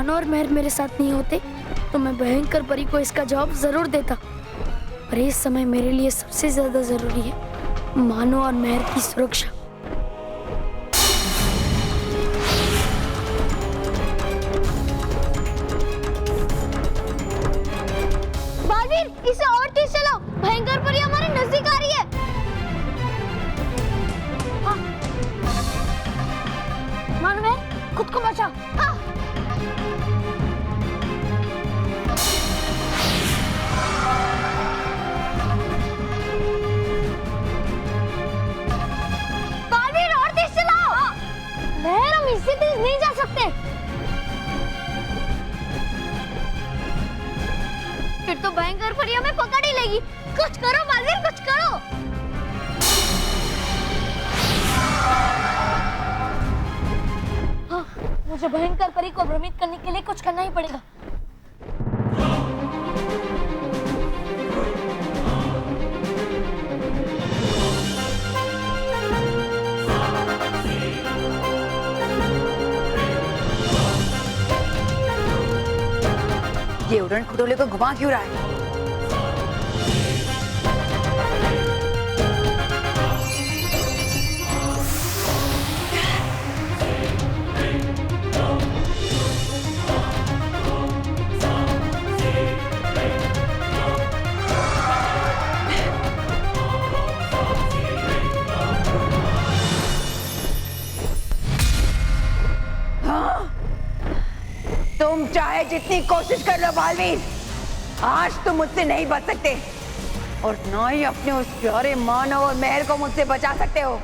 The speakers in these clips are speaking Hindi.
मानो और मेहर मेरे साथ नहीं होते तो मैं भयंकर परी को इसका जवाब जरूर देता। पर इस समय मेरे लिए सबसे ज्यादा जरूरी है मानो और मेहर की सुरक्षा। बालवीर, इसे और तेज चलाओ, भयंकर परी हमारे नजदीक आ रही है। हाँ। मानो मेहर, खुद को बचाओ। हाँ। बालवीर, और तेज चलाओ। हाँ। मेहर, हम इससे तेज नहीं जा सकते। फिर तो भयंकर परी हमें पकड़ ही लेगी। कुछ करो बालवीर, कुछ करो। हाँ, मुझे भयंकर परी को भ्रमित करने के लिए कुछ करना ही पड़ेगा। ये उड़न खटोले को घुमा क्यों रहा है? तुम चाहे जितनी कोशिश कर लो बालवीर, आज तुम मुझसे नहीं बच सकते और ना ही अपने उस प्यारे मानव और मेहर को मुझसे बचा सकते हो।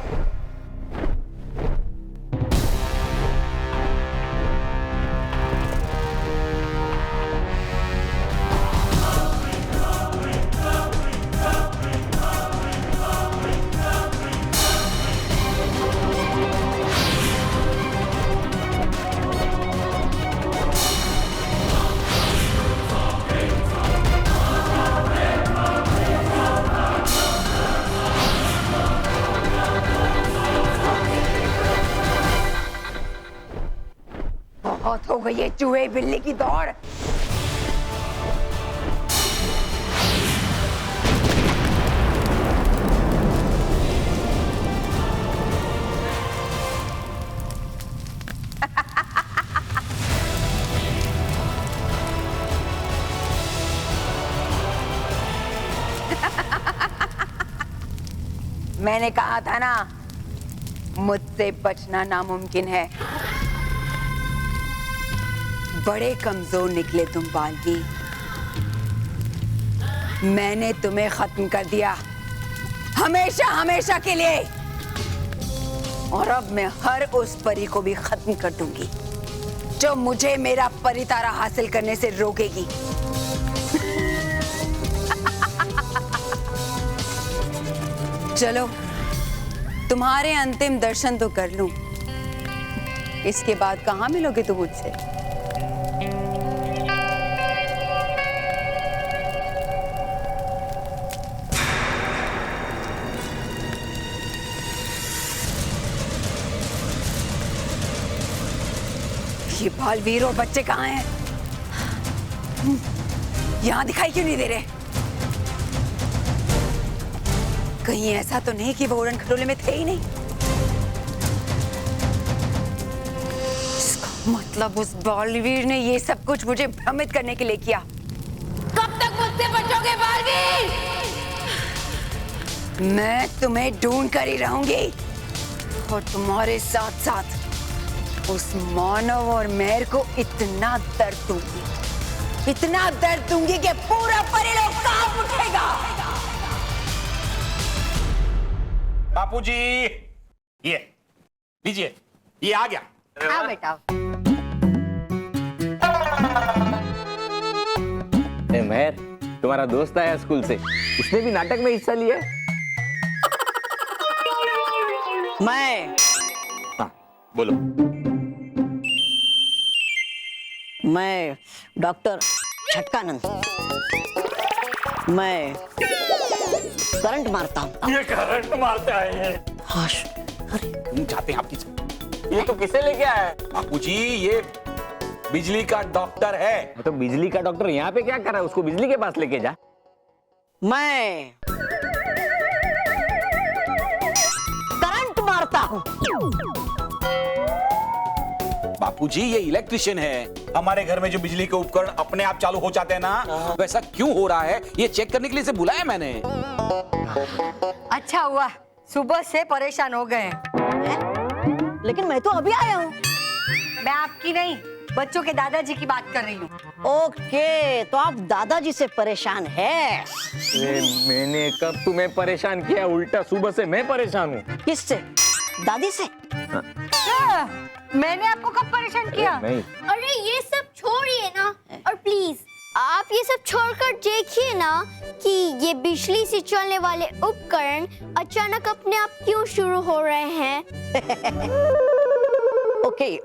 बहुत हो गई ये चूहे बिल्ली की दौड़। मैंने कहा था ना, मुझसे बचना नामुमकिन है। बड़े कमजोर निकले तुम बालवीर। मैंने तुम्हें खत्म कर दिया हमेशा हमेशा के लिए, और अब मैं हर उस परी को भी खत्म कर दूंगी जो मुझे मेरा परितारा हासिल करने से रोकेगी। चलो तुम्हारे अंतिम दर्शन तो कर लूं, इसके बाद कहां मिलोगे तुम मुझसे? ये बालवीर और बच्चे कहाँ हैं? यहाँ दिखाई क्यों नहीं दे रहे? कहीं ऐसा तो नहीं कि वो उड़न खटोले में थे ही नहीं? इसका मतलब उस बालवीर ने ये सब कुछ मुझे भ्रमित करने के लिए किया। कब तक मुझसे बचोगे बालवीर? मैं तुम्हें ढूंढ कर ही रहूंगी और तुम्हारे साथ साथ उस मानव और मेहर को इतना दर्द दूंगी कि पूरा परिलोक कांप उठेगा। बापूजी, ये लीजिए, ये आ गया। आओ बेटा। मेहर, तुम्हारा दोस्त आया स्कूल से, उसने भी नाटक में हिस्सा लिया। मैं हाँ, बोलो। मैं डॉक्टर छटकानंद, मैं करंट मारता हूँ। ये करंट मारता है। हाश, अरे तुम चाहते हैं आपकी? ये तो किसे लेके आया है? बापूजी, ये बिजली का डॉक्टर है। तो बिजली का डॉक्टर यहाँ पे क्या कर रहा है? उसको बिजली के पास लेके जा। मैं करंट मारता हूँ। बापूजी ये इलेक्ट्रिशियन है। हमारे घर में जो बिजली के उपकरण अपने आप चालू हो जाते हैं ना, वैसा क्यों हो रहा है ये चेक करने के लिए इसे बुलाया मैंने। अच्छा हुआ सुबह से परेशान हो गए हैं। लेकिन मैं तो अभी आया हूँ। मैं आपकी नहीं बच्चों के दादाजी की बात कर रही हूँ। ओके, तो आप दादाजी से परेशान है। मैंने कब तुम्हें परेशान किया? उल्टा सुबह से मैं परेशान हूँ। किससे? दादी से? मैंने आपको कब परेशान किया? नहीं। अरे ये सब छोड़िए ना, और प्लीज आप ये सब छोड़कर देखिए ना कि ये बिजली से चलने वाले उपकरण अचानक अपने आप क्यों शुरू हो रहे हैं। ओके,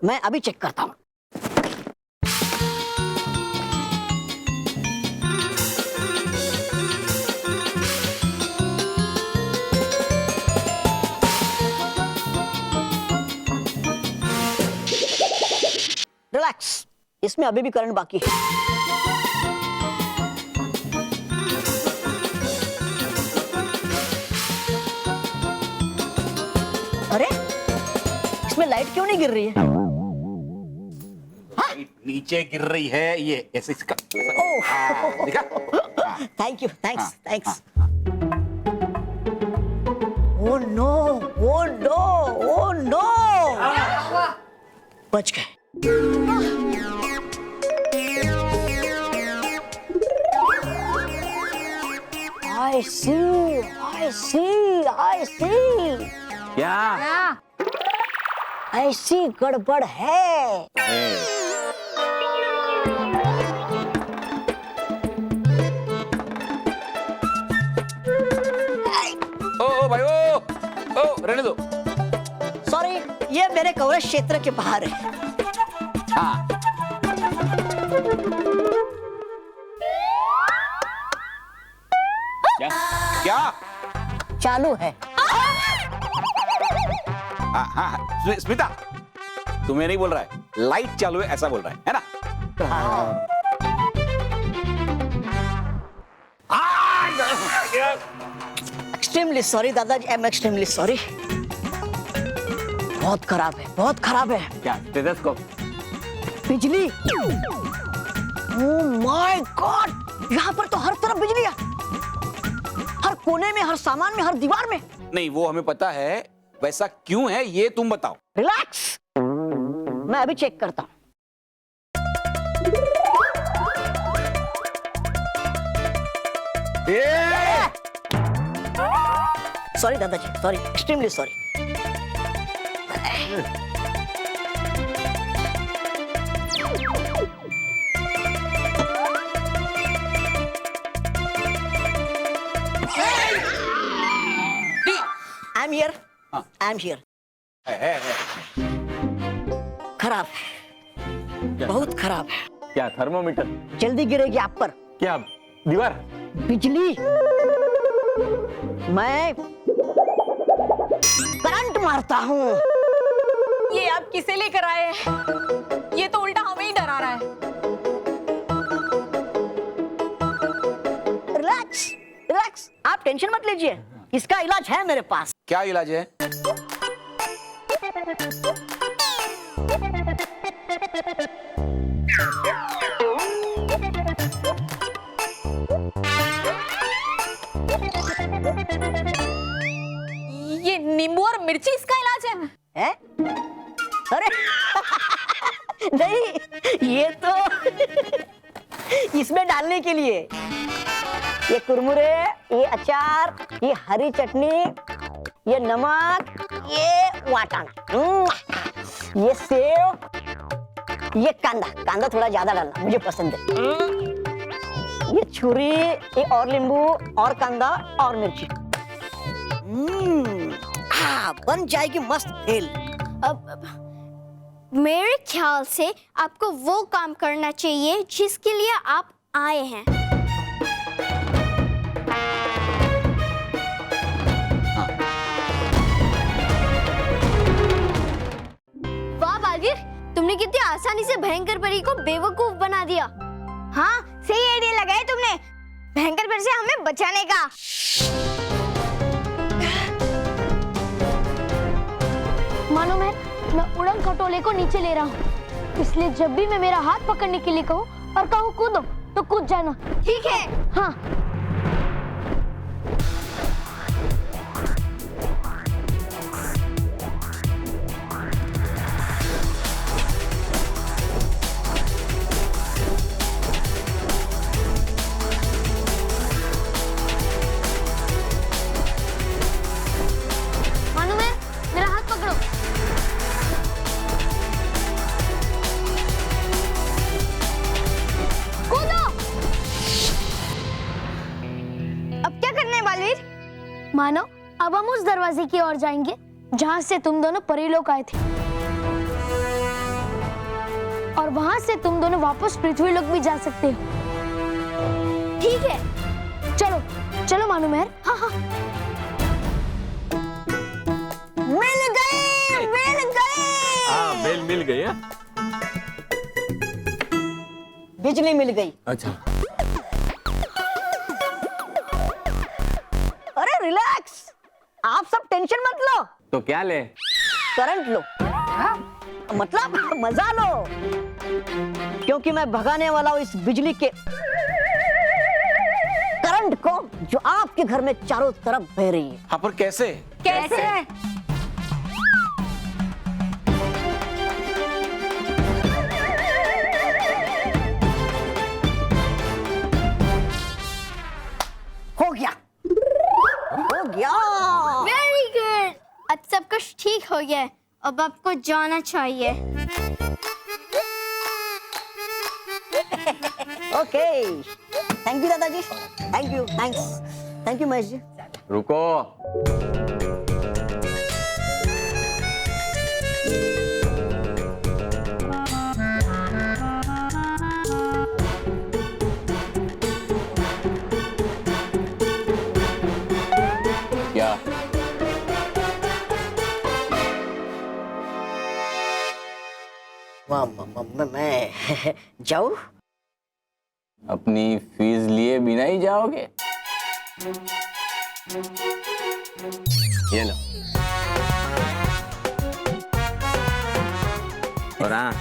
मैं अभी चेक करता हूँ। रिलैक्स, इसमें अभी भी करंट बाकी है। अरे, इसमें लाइट क्यों नहीं गिर रही है? नीचे गिर रही है ये ऐसे इसका। ओह, देखा? Thank you, thanks, thanks. Oh no, oh no, oh no! बच गए। I see, I see, I see. क्या? ऐसी गड़बड़ है। ओ भाई ओ रहने दो। सॉरी, ये मेरे कवरेज क्षेत्र के बाहर है। हाँ क्या क्या? चालू है। हाँ, स्मिता तुम्हें नहीं बोल रहा है, लाइट चालू है ऐसा बोल रहा है ना? एक्सट्रीमली सॉरी दादाजी, आई एम एक्सट्रीमली सॉरी। बहुत खराब है, बहुत खराब है। क्या? स्टेथोस्कोप? बिजली। ओह माय गॉड, यहाँ पर तो हर तरफ बिजली है। हर कोने में, हर सामान में, हर दीवार में। नहीं वो हमें पता है, वैसा क्यों है ये तुम बताओ। रिलैक्स, मैं अभी चेक करता हूँ। सॉरी दादाजी, sorry, extremely sorry. I am here, I am here. खराब है, बहुत खराब है। क्या? थर्मोमीटर? जल्दी गिरेगी आप पर। क्या? दीवार? बिजली। मैं करंट मारता हूँ। ये आप किसे लेकर आए हैं? ये तो उल्टा हमें ही डरा रहा है। रिलैक्स, रिलैक्स, आप टेंशन मत लीजिए, इसका इलाज है मेरे पास। क्या इलाज है? ये नींबू और मिर्ची इसका इलाज है? अरे नहीं, ये तो इसमें डालने के लिए। ये कुरमुरे, ये अचार, ये हरी चटनी, ये नमक, ये वाटाना, ये सेव, ये कांदा। कांदा थोड़ा ज्यादा डालना, मुझे पसंद है। ये छुरी, ये और नींबू और कांदा और मिर्ची। बन जाएगी मस्त भेल। मेरे ख्याल से आपको वो काम करना चाहिए जिसके लिए आप आए हैं। वाह बालवीर, तुमने तुमने कितनी आसानी से भयंकर परी को बेवकूफ बना दिया। हाँ, सही आइडिया लगाया तुमने भयंकर परी से हमें बचाने का। मानो मैं उड़न खटोले को नीचे ले रहा हूँ, इसलिए जब भी मैं मेरा हाथ पकड़ने के लिए कहूँ और कहूँ कूदो तो कूद जाना। ठीक है। हाँ। मानो मेरा हाथ पकड़ो। कूदो। अब क्या करना है बालवीर? मानो अब हम उस दरवाजे की ओर जाएंगे जहां से तुम दोनों परी लोग आए थे, और वहां से तुम दोनों वापस पृथ्वी लोक भी जा सकते हो। ठीक है। चलो चलो मानो मेहर। हाँ हाँ। मिल गई, मिल गई। हाँ बेल मिल गई है। बिजली मिल गई। अच्छा अरे रिलैक्स, आप सब टेंशन मत लो, तो क्या ले? करंट लो। हाँ? मतलब मजा लो, क्योंकि मैं भगाने वाला हूँ इस बिजली के करंट को जो आपके घर में चारों तरफ बह रही है। हाँ पर कैसे? कैसे? हो गया, हो गया। Very good. अब सब कुछ ठीक हो गया है। अब आपको जाना चाहिए। ओके, थैंक यू दादाजी, thank you, thank you Mahesh ji. रुको, क्या? मैं जाऊँ? अपनी फीस लिए बिना ही जाओगे? ये लो। और हाँ,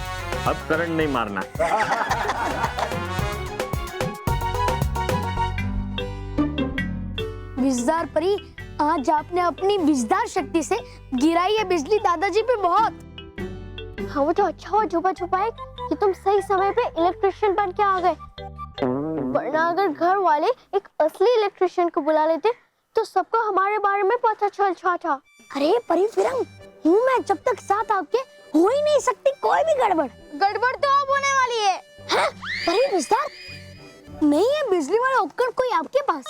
अब करंट नहीं मारना। विजदार परी, आज आपने अपनी विजदार शक्ति से गिराई है बिजली दादाजी पे बहुत। हाँ वो तो अच्छा हुआ छुपा छुपाए कि तुम सही समय पे इलेक्ट्रिशियन बन के आ गए, वरना अगर घर वाले एक असली इलेक्ट्रिशियन को बुला लेते तो सबको हमारे बारे में पता चल जाता। अरे परी फिरंग, हूँ मैं जब तक साथ आपके हो ही नहीं सकती कोई भी गड़बड़। गड़बड़ तो अब होने वाली है। हाँ? परी विजदार, नहीं है बिजली वाला उपकरण कोई आपके पास?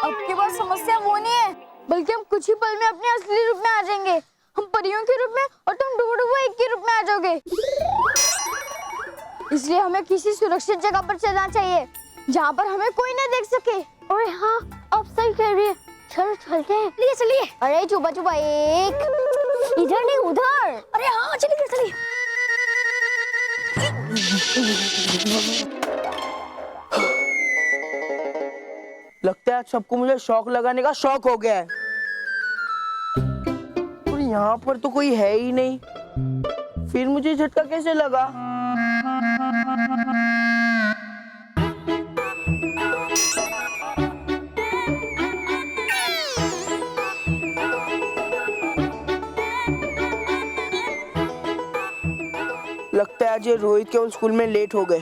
आपके पास समस्या वो नहीं है, बल्कि हम कुछ ही पल में अपने असली रूप में आ जाएंगे। हम परियों के रूप में और तुम डुबो एक के रूप में आ जाओगे। इसलिए हमें किसी सुरक्षित जगह पर चलना चाहिए जहाँ पर हमें कोई न देख सके। अरे हाँ, अब सही कह रही है। चलो चलते हैं। चलिए चलिए। अरे छुपा छुपा एक, इधर नहीं उधर। अरे हाँ चलिए चलिए। लगता है आज सबको मुझे शौक लगाने का शौक हो गया है। और यहाँ पर तो कोई है ही नहीं, फिर मुझे झटका कैसे लगा? लगता है आज ये रोहित केवल स्कूल में लेट हो गए।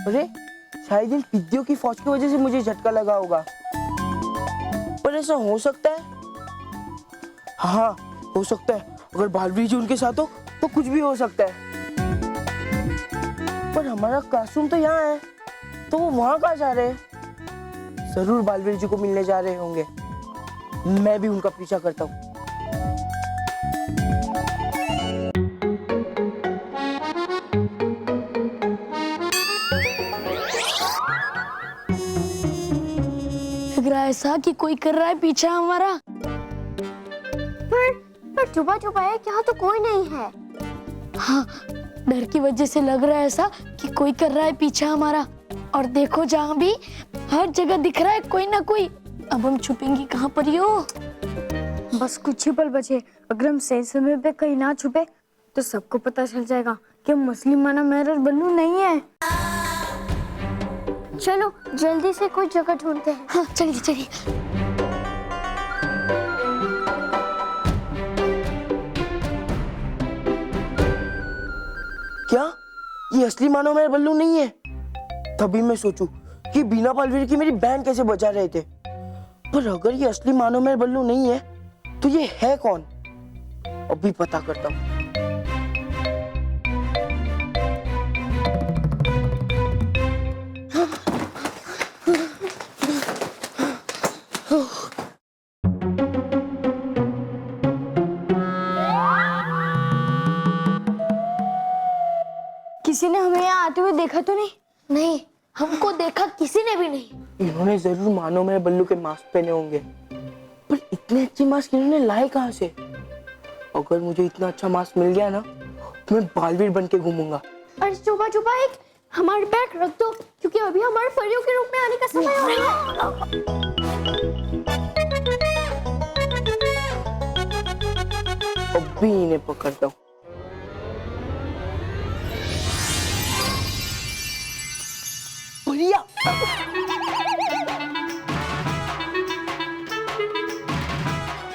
अरे शायद इन पिद्दियों की फौज की वजह से मुझे झटका लगा होगा, पर ऐसा हो सकता है। हाँ हो सकता है, अगर बालवीर जी उनके साथ हो तो कुछ भी हो सकता है। पर हमारा क्लासरूम तो यहाँ है, तो वो वहाँ कहाँ जा रहे हैं? जरूर बालवीर जी को मिलने जा रहे होंगे। मैं भी उनका पीछा करता हूँ। लग रहा है ऐसा कि कोई कर रहा है पीछा हमारा। पर चुपा चुपा है, यहाँ तो कोई नहीं है। हाँ, डर की वजह से लग रहा है ऐसा कि कोई कर रहा है पीछा हमारा। और देखो जहाँ भी हर जगह दिख रहा है कोई ना कोई। अब हम छुपेंगे कहाँ पर ही हो? बस कुछ ही पल बचे। अगर हम सही समय पे कहीं ना छुपे तो सबको पता चल जाएगा कि हम असली माना मेहर और बल्लू नहीं है। चलो जल्दी से कोई जगह ढूंढते हैं। हाँ चलिए चलिए। क्या ये असली मानो मेहर बल्लू नहीं है? तभी मैं सोचूं कि बिना बलवीर की मेरी बहन कैसे बचा रहे थे। पर अगर ये असली मानो मेहर बल्लू नहीं है तो ये है कौन? अभी पता करता हूँ। किसी ने हमें यहाँ आते हुए देखा तो नहीं? नहीं, हमको देखा किसी ने भी नहीं। इन्होंने जरूर मानो मेहर बल्लू के मास्क पहने होंगे, पर इतने अच्छे मास्क इन्होंने लाए कहाँ से? अगर मुझे इतना अच्छा मास्क मिल गया ना तो मैं बालवीर बन के घूमूंगा। अरे चुपा चुपा एक हमारे बैग रख दो, क्योंकि अभी हमारे परियों के रूप में आने का समय हो रहा है। अभी इन्हें पकड़ता हूँ। परिया!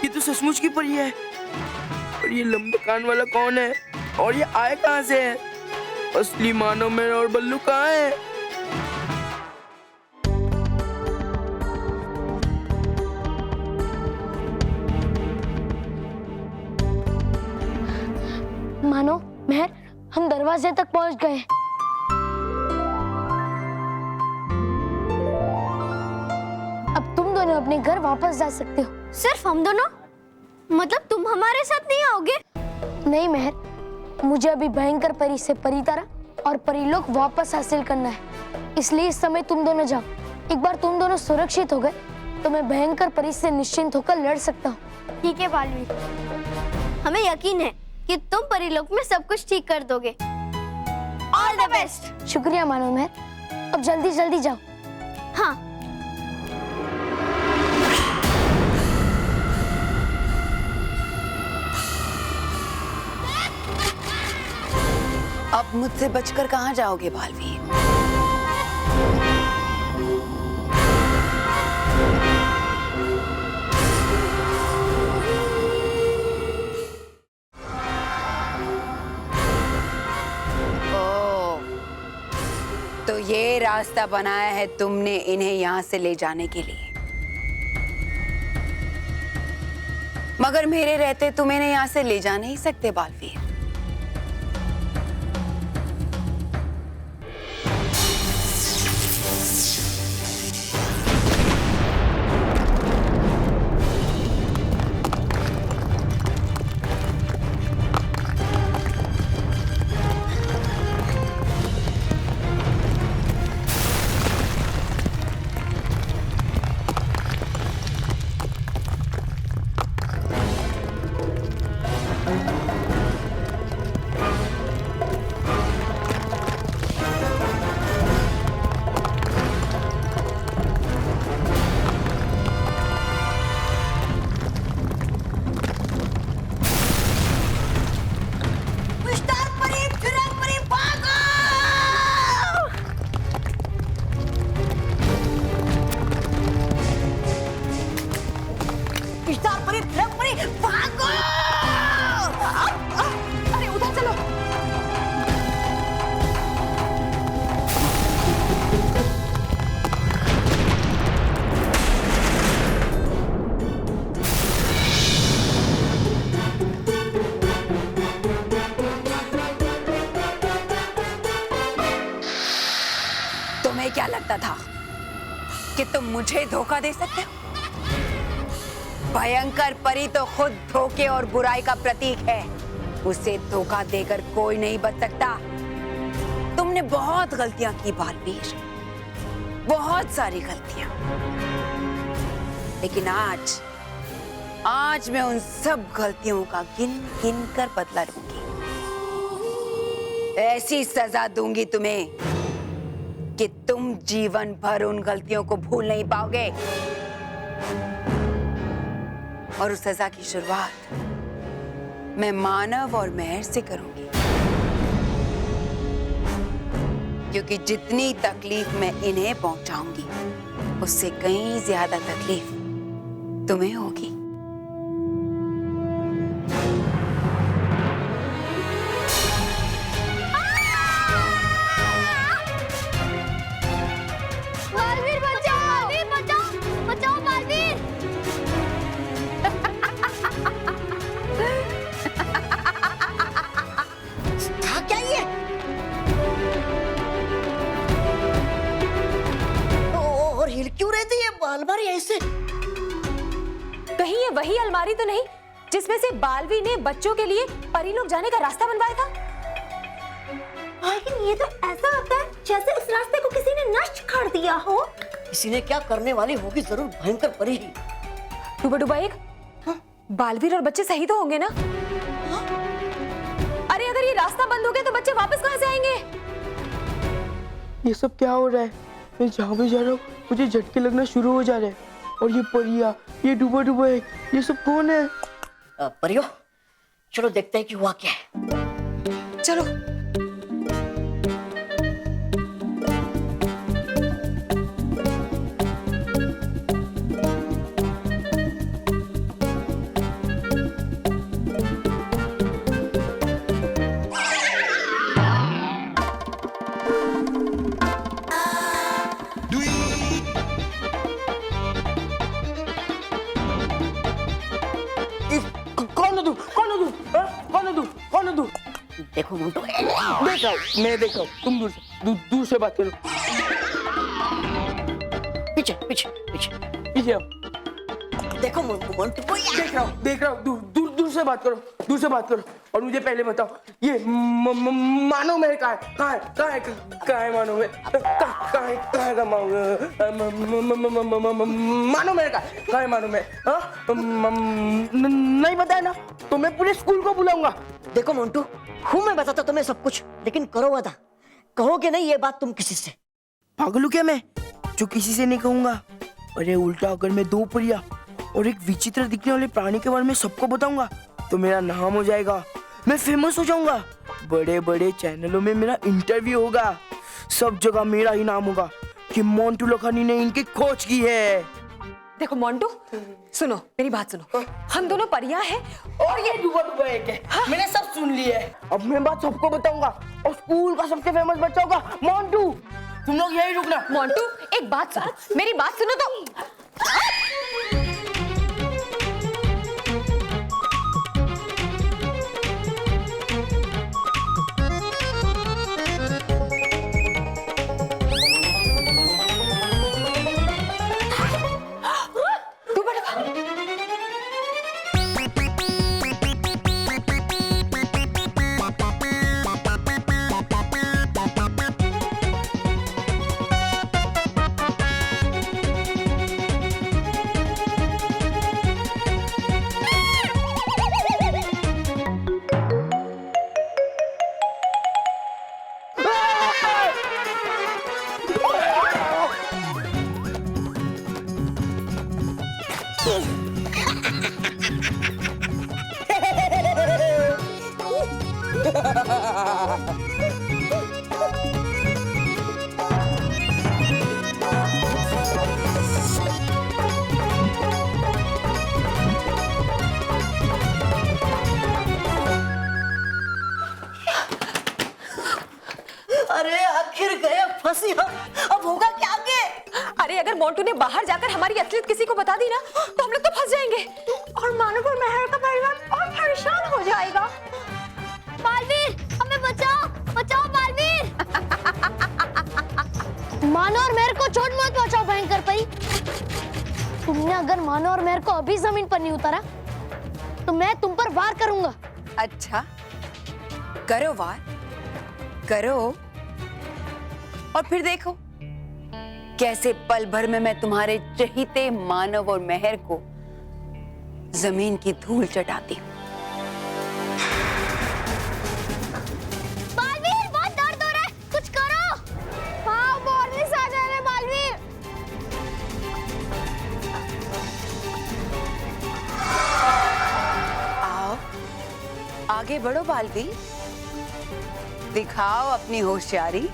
ये तो सचमुच की परी है। और ये लंबे कान वाला कौन है? और ये आए कहाँ से है? असली मानो मेहर और बल्लू कहाँ है? मानो मेहर, हम दरवाजे तक पहुंच गए। अब तुम दोनों अपने घर वापस जा सकते हो। सिर्फ हम दोनों? मतलब तुम हमारे साथ नहीं आओगे? नहीं मेहर, मुझे अभी भयंकर परी से परितारा और परिलोक वापस हासिल करना है। इसलिए इस समय तुम दोनों जाओ। एक बार तुम दोनों सुरक्षित हो गए तो मैं भयंकर परी से निश्चिंत होकर लड़ सकता हूँ। ठीक है बालवीर, हमें यकीन है कि तुम परिलोक में सब कुछ ठीक कर दोगे। All the best. शुक्रिया मानो मेहर, अब जल्दी जल्दी जाओ। हाँ। अब मुझसे बचकर कहाँ जाओगे बालवीर? ओह, तो ये रास्ता बनाया है तुमने इन्हें यहाँ से ले जाने के लिए। मगर मेरे रहते तुम इन्हें यहाँ से ले जा नहीं सकते बालवीर। तुम्हें क्या लगता था कि तुम मुझे धोखा दे सकते हो? भयंकर परी तो खुद धोखे और बुराई का प्रतीक है। उसे धोखा देकर कोई नहीं बच सकता। तुमने बहुत गलतियां की बालवीर, बहुत सारी गलतियां, लेकिन आज आज मैं उन सब गलतियों का गिन गिन कर बदला लूंगी। ऐसी सजा दूंगी तुम्हें कि तुम जीवन भर उन गलतियों को भूल नहीं पाओगे। और उस सजा की शुरुआत मैं मानव और मेहर से करूंगी, क्योंकि जितनी तकलीफ मैं इन्हें पहुंचाऊंगी उससे कहीं ज्यादा तकलीफ तुम्हें होगी। बालवीर बचाओ, बचाओ, बचाओ बालवीर। था क्या ये? और हिल क्यों रहे थे ये अलमारी ऐसे? कहीं ये वही अलमारी तो नहीं जिसमें से बालवी ने बच्चों के लिए परी लोग जाने का रास्ता बनवाया था? लेकिन ये तो ऐसा लगता है जैसे उस रास्ते को किसी ने नष्ट कर दिया हो। किसी ने क्या करने वाली होगी, जरूर भयंकर परी ही। डूबा डूबा एक, बालवीर और बच्चे सही तो होंगे ना? अरे अगर ये रास्ता बंद हो गया तो बच्चे वापस कहाँ से आएंगे? ये सब क्या हो रहा है? मैं जहाँ भी जा रहा हूँ मुझे झटके लगना शुरू हो जा रहे हैं। और ये परिया, ये डूबा डूबा है, ये सब कौन है? परियो, चलो देखते हैं कि हुआ क्या है। चलो। कौन है तू? कौन है तू? हाँ? कौन है तू? कौन है तू? देखो मोंटू, देख रहा हूँ, मैं देख रहा हूँ। तुम दूर से बात करो। पीछे पीछे पीछे पीछे आओ। देखो मोंटू को देख रहा हूँ। दूर से बात करो, दूर से बात करो। और मुझे पहले बताओ, ये मानव मेहर कहाँ है? कहाँ है मानव मेहर? कहाँ है मानव मेहर? कहाँ है मानव मेहर? हाँ? नहीं बताया ना तो मैं पूरे स्कूल को बुलाऊंगा। देखो मोंटू, हूँ मैं बताता तुम्हें सब कुछ, लेकिन करो वादा, कहोगे नहीं ये बात तुम किसी से। पागल हूँ क्या मैं जो किसी से नहीं कहूंगा? अरे उल्टा, अगर मैं 2 परिया और एक विचित्र दिखने वाले प्राणी के बारे में सबको बताऊंगा तो मेरा नाम हो जाएगा, मैं फेमस हो जाऊंगा। बड़े बड़े चैनलों में मेरा इंटरव्यू होगा, सब जगह मेरा ही नाम होगा कि मोंटू लोखानी ने इनकी खोज की है। देखो मोंटू, सुनो मेरी बात सुनो। हम दोनों परियां हैं और ये डूबा डूबा एक है। हाँ? मैंने सब सुन लिया है। अब मैं बात सबको बताऊंगा और स्कूल का सबसे फेमस बच्चा होगा मोंटू। तुम लोग यही रुकना। मोंटू एक बात सुनो, मेरी बात सुनो तो। अरे आखिर गए फंसी हम, अब होगा क्या आगे? अरे अगर मोंटू ने बाहर जाकर हमारी असलियत किसी को बता दी ना तो हम लोग तो फंस जाएंगे और मानव और मेहर का परिवार और परेशान हो जाएगा। बालवीर, हमें बचाओ, बचाओ बालवीर। मानो और मेहर को चोट मत पहुंचाओ भयंकर परी। तुमने अगर मानो और मेहर को अभी जमीन पर नहीं उतारा तो मैं तुम पर वार करूंगा। अच्छा, करो वार, करो और फिर देखो कैसे पल भर में मैं तुम्हारे चहीते मानव और मेहर को जमीन की धूल चटाती हूँ। बालवीर, बहुत दर्द हो रहा है, कुछ करो। हाँ वार्निस आ जा रहे बालवीर। आओ, आगे बढ़ो बालवीर, दिखाओ अपनी होशियारी।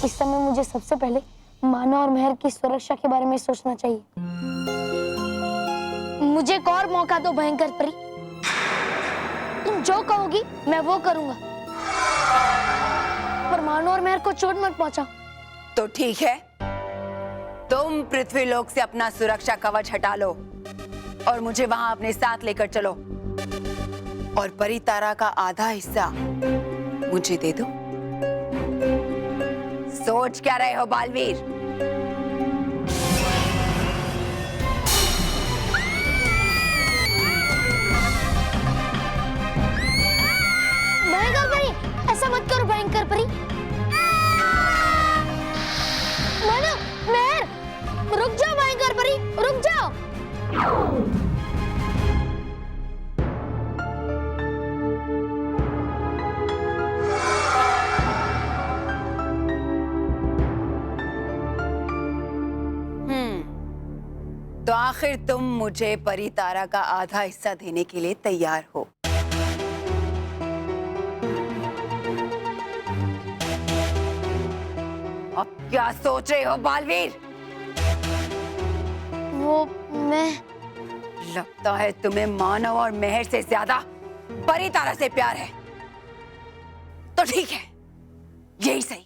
इस समय मुझे सबसे पहले माना और मेहर की सुरक्षा के बारे में सोचना चाहिए। मुझे एक और मौका दो भयंकर परी। तुम जो कहोगी मैं वो करूंगा, पर मानो और मेहर को चोट मत पहुंचाओ। तो ठीक है, तुम पृथ्वीलोक से अपना सुरक्षा कवच हटा लो और मुझे वहां अपने साथ लेकर चलो, और परितारा का आधा हिस्सा मुझे दे दो। सोच क्या रहे हो बालवीर? भयंकर परी, ऐसा मत करो भयंकर परी। मानो, मेहर, रुक जाओ भयंकर परी, रुक जाओ। तो आखिर तुम मुझे परितारा का आधा हिस्सा देने के लिए तैयार हो? अब क्या सोच रहे हो बालवीर? वो मैं लगता है तुम्हें मानव और मेहर से ज्यादा परितारा से प्यार है। तो ठीक है, यही सही।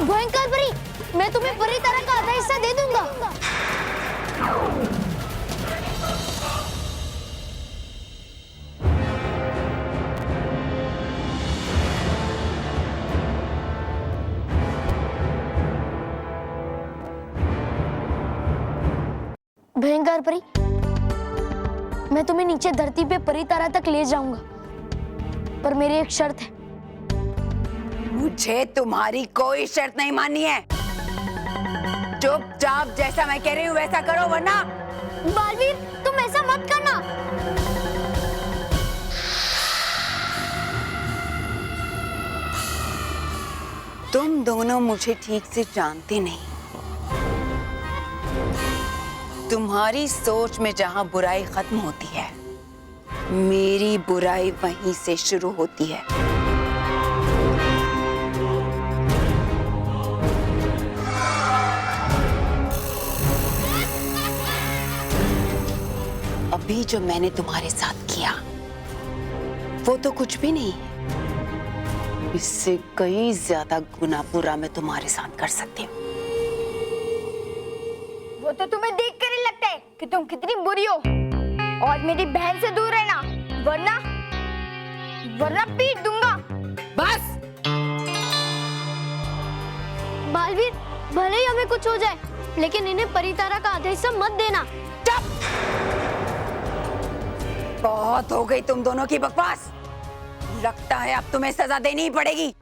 भयंकर परी, मैं तुम्हें परितारा का आधा हिस्सा दे दूंगा। भयंकर परी, मैं तुम्हें नीचे धरती पे परितारा तक ले जाऊंगा, पर मेरी एक शर्त है। मुझे तुम्हारी कोई शर्त नहीं माननी है। चुपचाप जैसा मैं कह रही हूँ वैसा करो, वरना बालवीर, तुम ऐसा मत करना। तुम दोनों मुझे ठीक से जानते नहीं। तुम्हारी सोच में जहां बुराई खत्म होती है, मेरी बुराई वहीं से शुरू होती है। अभी जो मैंने तुम्हारे साथ किया वो तो कुछ भी नहीं है। इससे कई ज्यादा गुना बुरा मैं तुम्हारे साथ कर सकती हूँ। वो तो तुम्हें देख कर ही लगता है कि तुम कितनी बुरी हो। और मेरी बहन से दूर रहना, वरना पीट दूंगा। बस बालवीर, भले ही हमें कुछ हो जाए, लेकिन इन्हें परितारा का आधा हिस्सा मत देना। बहुत हो गई तुम दोनों की बकवास। लगता है अब तुम्हें सजा देनी ही पड़ेगी।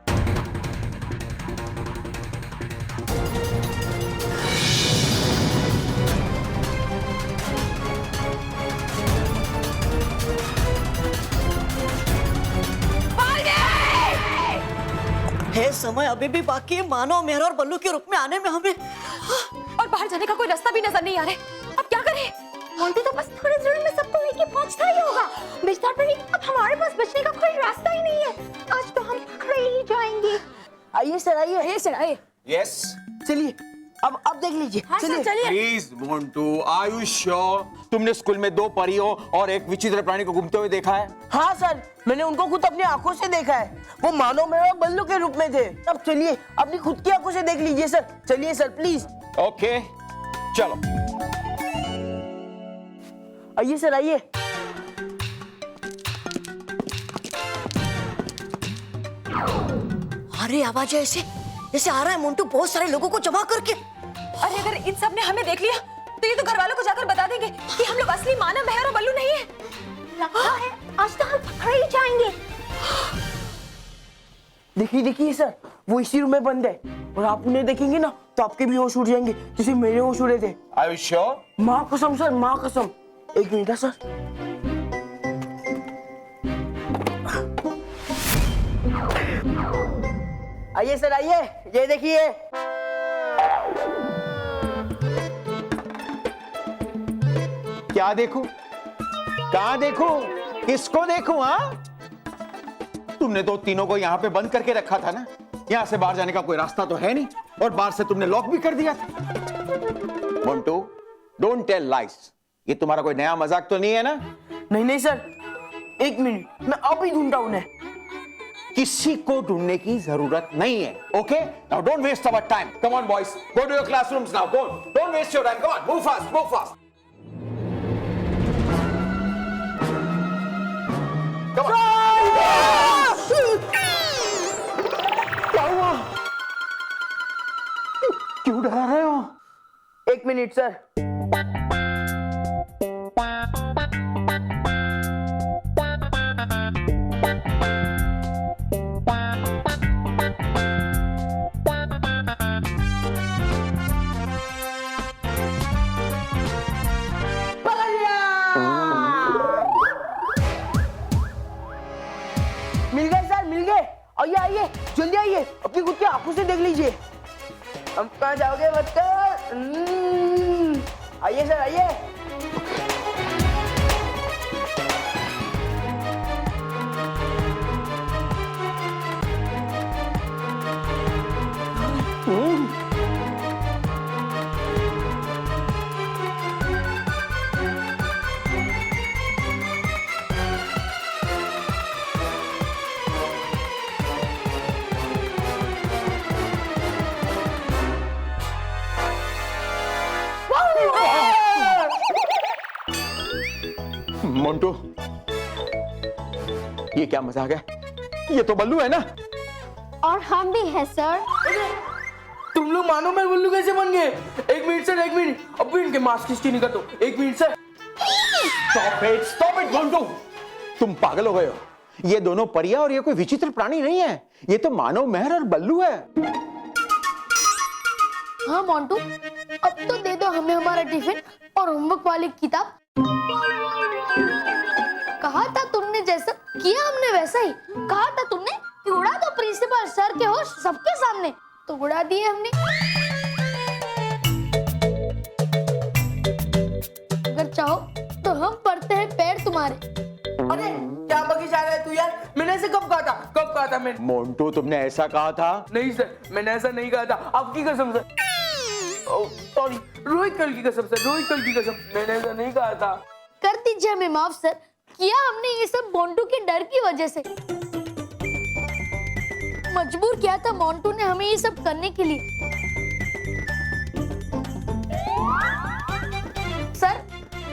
है समय अभी भी बाकी है मानव, मेहर और बल्लू के रूप में आने में हमें। और बाहर जाने का कोई रास्ता भी नजर नहीं आ रहा। अब क्या करें? मोंटी तो बस थोड़ी देर में सबको लेके पहुंचता ही होगा। बेचारा परी, अब हमारे पास बचने का कोई रास्ता ही नहीं है। आज तो हम पकड़े ही जाएंगे। आइए सर, आइए सर आइए। यस, चलिए। अब देख लीजिए। चलिए please Montu, are you sure? तुमने स्कूल में 2 परियों और एक विचित्र प्राणी को घूमते हुए देखा है? हाँ सर, मैंने उनको खुद अपनी आंखों से देखा है। वो मानव में और बल्लू के रूप में थे। अब चलिए अपनी खुद की आंखों से देख लीजिए सर। चलिए सर प्लीज। ओके, चलो। आइए सर, आइए। अरे आवाज ऐसे जैसे आ रहा है मोंटू बहुत सारे लोगों को जमा करके। अरे अगर इन सब ने हमें देख लिया तो ये तो घर वालों को जाकर बता देंगे कि हम लोग असली मानव मेहर और बल्लू नहीं है। लगता है आज तो हम पकड़े ही जाएंगे। देखिए देखिए सर, वो इसी रूम में बंद है और आप उन्हें देखेंगे ना तो आपके भी होश उड़ जाएंगे जैसे मेरे होश उड़े थे। Are you sure? माँ कसम सर, माँ कसम। एक मिनट है सर। आइए सर आइए, ये देखिए। क्या देखूं? कहाँ देखूं? किसको देखूं? हाँ, तुमने तो तीनों को यहाँ पे बंद करके रखा था ना। यहाँ से बाहर जाने का कोई रास्ता तो है नहीं और बाहर से तुमने लॉक भी कर दिया था। मोंटू, डोंट टेल लाइस। ये तुम्हारा कोई नया मजाक तो नहीं है ना? नहीं नहीं सर, एक मिनट, मैं अभी ढूंढता हूं उन्हें। किसी को ढूंढने की जरूरत नहीं है। Okay, now don't waste our time. Come on boys, go to your classrooms now. Go, don't waste your time. Come on, move fast, move fast. Come on. क्या हुआ? क्यों डरा रहे हो? एक मिनट सर। मिल गए सर, मिल गए। आइए आइए, जल्दी आइए, अपनी खुद की आंखों से देख लीजिए। हम कहाँ जाओगे बच्चों? आइए सर आइए। मोंटू, ये क्या मजाक है? ये तो बल्लू है ना? और हम भी है सर। तुम लोग मानो मैं बल्लू कैसे बन गए? एक मिनट सर, एक मिनट, अब भी इनके मास्क किसकी निकल दो। एक minute sir. Stop it Montu, तुम पागल हो गए हो। ये दोनों परियां और ये कोई विचित्र प्राणी नहीं है। ये तो मानव मेहर और बल्लू है। हाँ मोंटू, अब तो दे दो हमें हमारा टिफिन और होमवर्क वाली किताब। कहा था तुमने जैसा किया हमने वैसा ही। कहा था तुमने कि उड़ा दो प्रिंसिपल सर के होश सबके सामने, तो उड़ा दिए हमने। अगर चाहो तो हम पढ़ते हैं पैर तुम्हारे। अरे क्या बगीचा रहा है तू यार? मैंने ऐसे कब कहा था? कब कहा था मैंने? मोंटू, तुमने ऐसा कहा था? नहीं सर, मैंने ऐसा नहीं कहा था, आपकी कसम सर। सॉरी, रोहित कल की कसम सर, रोहित कल की कसम, मैंने ऐसा नहीं कहा था। कर दीजिए हमें माफ सर, किया हमने ये सब मोंटू के डर की वजह से। मजबूर किया था मोंटू ने हमें ये सब करने के लिए। सर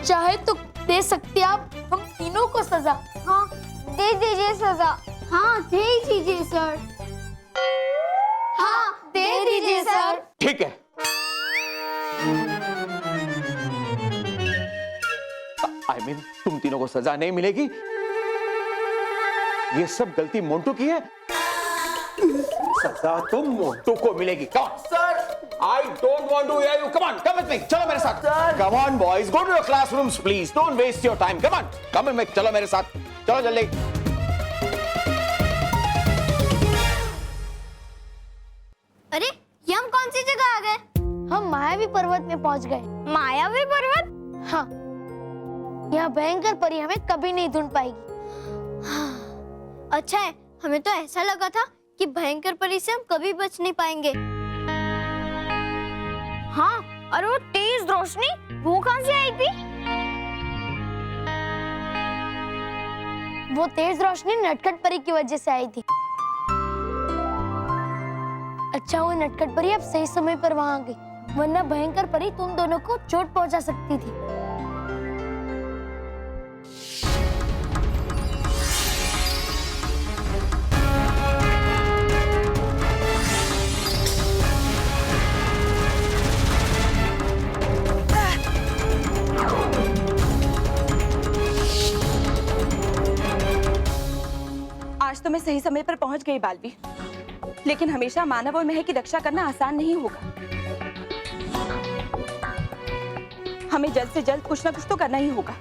चाहे तो दे सकते आप हम तीनों को सजा। हाँ दे दीजिए सजा। हाँ दे दीजिए सर। हाँ दे दीजिए सर। ठीक है, आई मीन तुम तीनों को सजा नहीं मिलेगी। ये सब गलती मोंटू की है, सजा तो मोंटू को मिलेगी। Come on sir, I don't want to hear you. Come on, come with me, चलो मेरे साथ। Come on boys, go to your classrooms please, don't waste your time. Come on, come with, चलो मेरे साथ, चलो जल्दी। अरे ये हम कौन सी जगह आ गए? हम मायावी पर्वत में पहुंच गए। मायावी पर्वत? हाँ, यहाँ भयंकर परी हमें कभी नहीं ढूंढ पाएगी। अच्छा है, हमें तो ऐसा लगा था कि भयंकर परी से हम कभी बच नहीं पाएंगे। हाँ, और वो तेज रोशनी वो कहाँ से आई थी? वो तेज रोशनी नटखट परी की वजह से आई थी। अच्छा वो नटखट परी अब सही समय पर वहां आ गई, वरना भयंकर परी तुम दोनों को चोट पहुंचा सकती थी। मैं सही समय पर पहुंच गई बालवी, लेकिन हमेशा मानव और महक की रक्षा करना आसान नहीं होगा। हमें जल्द से जल्द कुछ ना कुछ तो करना ही होगा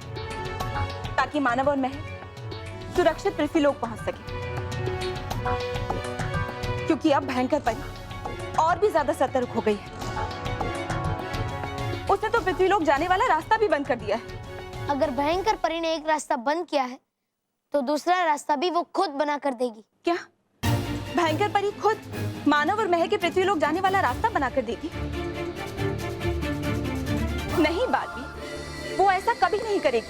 ताकि मानव और महक सुरक्षित पृथ्वीलोक पहुंच सके, क्योंकि अब भयंकर परी और भी ज्यादा सतर्क हो गई है। उसने तो पृथ्वीलोक जाने वाला रास्ता भी बंद कर दिया है। अगर भयंकर परी ने एक रास्ता बंद किया है तो दूसरा रास्ता भी वो खुद बना कर देगी। क्या भयंकर परी खुद मानव और महक के पृथ्वीलोक जाने वाला रास्ता बना कर देगी? नहीं बालवी, वो ऐसा कभी नहीं करेगी।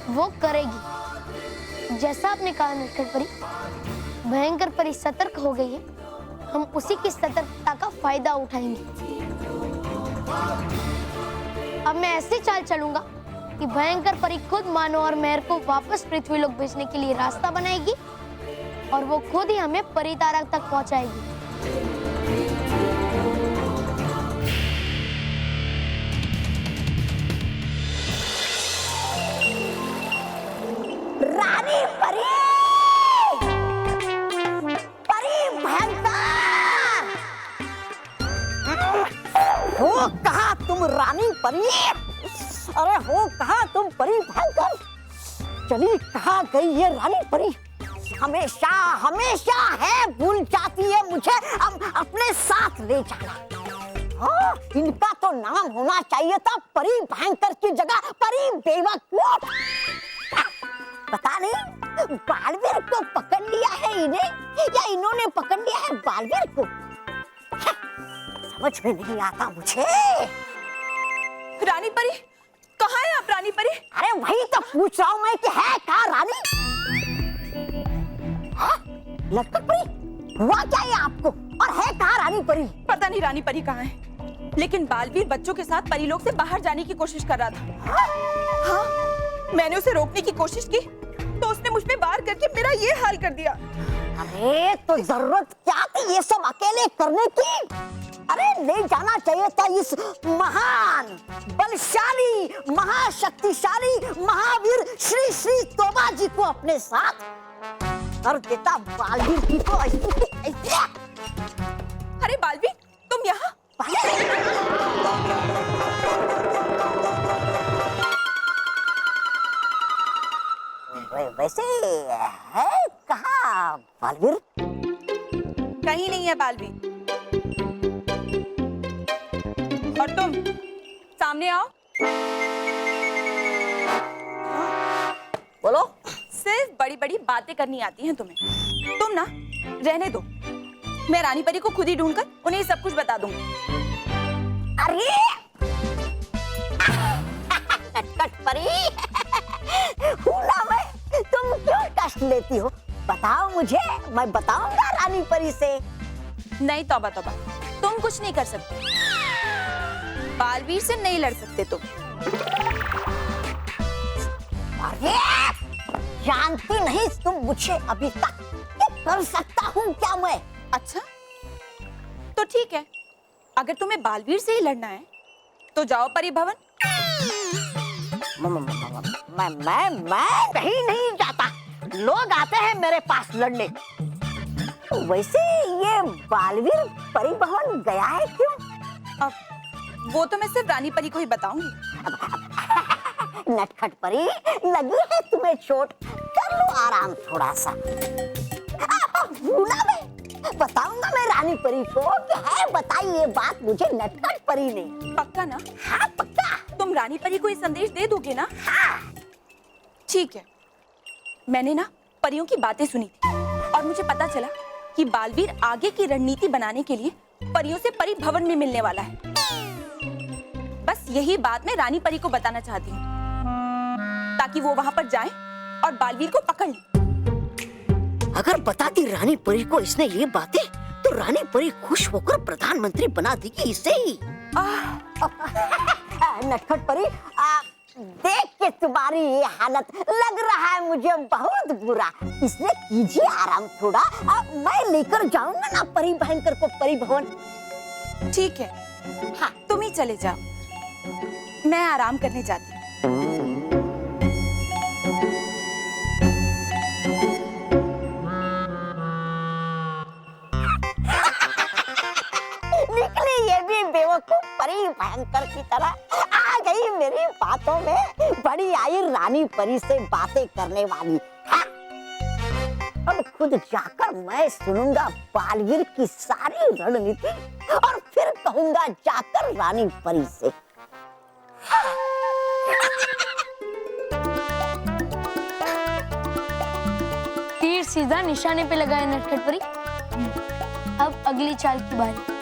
वो करेगी। जैसा आपने कहा नटखट परी, भयंकर परी सतर्क हो गई है, हम उसी की सतर्कता का फायदा उठाएंगे। अब मैं ऐसी चाल चलूंगा कि भयंकर परी खुद मानव और मेहर को वापस पृथ्वीलोक भेजने के लिए रास्ता बनाएगी और वो खुद ही हमें परितारा तक पहुंचाएगी। रानी परी, परी भयंकर, हो कहा तुम रानी परी? अरे हो कहा तुम परी भयंकर? चली कहाँ गई ये रानी परी? हमेशा हमेशा है भूल जाती है मुझे अब अपने साथ ले जाना। हाँ, इनका तो नाम होना चाहिए था परी भयंकर की जगह परी बेवकूफ। पता नहीं बालवीर को पकड़ लिया है इन्हें या इन्होंने पकड़ लिया है बालवीर को, समझ में नहीं आता मुझे। रानी परी, कहाँ है आप रानी परी? अरे वही तो पूछ रहा हूँ मैं कि है कहाँ रानी? नटखट परी, हुआ क्या ये आपको? और है कहाँ रानी परी? पता नहीं रानी परी कहाँ है, लेकिन बालवीर बच्चों के साथ परीलोक से बाहर जाने की कोशिश कर रहा था। हाँ, मैंने उसे रोकने की कोशिश की तो उसने मुझ पे वार करके मेरा ये हाल कर दिया। अरे तो जरूरत क्या थी ये सब अकेले करने की? अरे ले जाना चाहिए था इस महान, बलशाली, महाशक्तिशाली महावीर श्री श्री तोबा जी को अपने साथ, और देता बालवीर की तो ऐसी। अरे बालवीर, तुम यहाँ? वैसे है कहाँ बालवीर? कहीं नहीं है बालवीर। और तुम सामने आओ। बोलो। सिर्फ बड़ी बड़ी बातें करनी आती हैं तुम्हें। तुम ना रहने दो, मैं रानी परी को खुद ही ढूंढकर उन्हें सब कुछ बता दूंगी। अरे नटखट परी, भूला मैं, तुम क्यों कष्ट लेती हो? बताओ मुझे, मैं बताऊंगा रानी परी से। नहीं तौबा तौबा, तुम कुछ नहीं कर सकते, बालवीर से नहीं लड़ सकते तुम। अरे जानती नहीं तुम मुझे अभी तक, क्या कर सकता हूँ क्या मैं? अच्छा तो ठीक है, अगर तुम्हें बालवीर से ही लड़ना है तो जाओ परी भवन। मैं कहीं नहीं जाता, लोग आते हैं मेरे पास लड़ने। वैसे ये बालवीर परी भवन गया है क्यों? अब वो तो मैं सिर्फ रानी परी को ही बताऊंगी। नटखट परी, लगी है तुम्हें चोट, कर लो आराम थोड़ा सा। भूला मैं, बताऊंगा मैं रानी परी को कि है बताई ये बात मुझे नटखट परी ने। पक्का ना? हाँ पक्का। तुम रानी परी को ये संदेश दे दोगे ना? हाँ। ठीक है, मैंने ना परियों की बातें सुनी थी और मुझे पता चला कि बालवीर आगे की रणनीति बनाने के लिए परियों से परी भवन में मिलने वाला है। बस यही बात मैं रानी परी को बताना चाहती हूँ ताकि वो वहां पर जाए और बालवीर को पकड़ ले। अगर बताती रानी परी को इसने ये बातें तो रानी परी खुश होकर प्रधानमंत्री बना देगी इसे ही। नटखट परी, देख के तुम्हारी ये हालत लग रहा है मुझे बहुत बुरा, इसलिए कीजिए आराम थोड़ा। मैं लेकर जाऊंगा ना परी भयंकर को परी भवन। ठीक है, हाँ तुम ही चले जाओ, मैं आराम करने जाती हूँ। बेवकूफ परी भयंकर की तरह आ गई मेरी बातों में। बड़ी आई रानी परी से बातें करने वाली। हाँ। अब खुद जाकर मैं सुनूंगा बालवीर की सारी रणनीति और फिर कहूंगा जाकर रानी परी से। तीर सीधा निशाने पे लगा है नटखट परी। अब अगली चाल की बारी।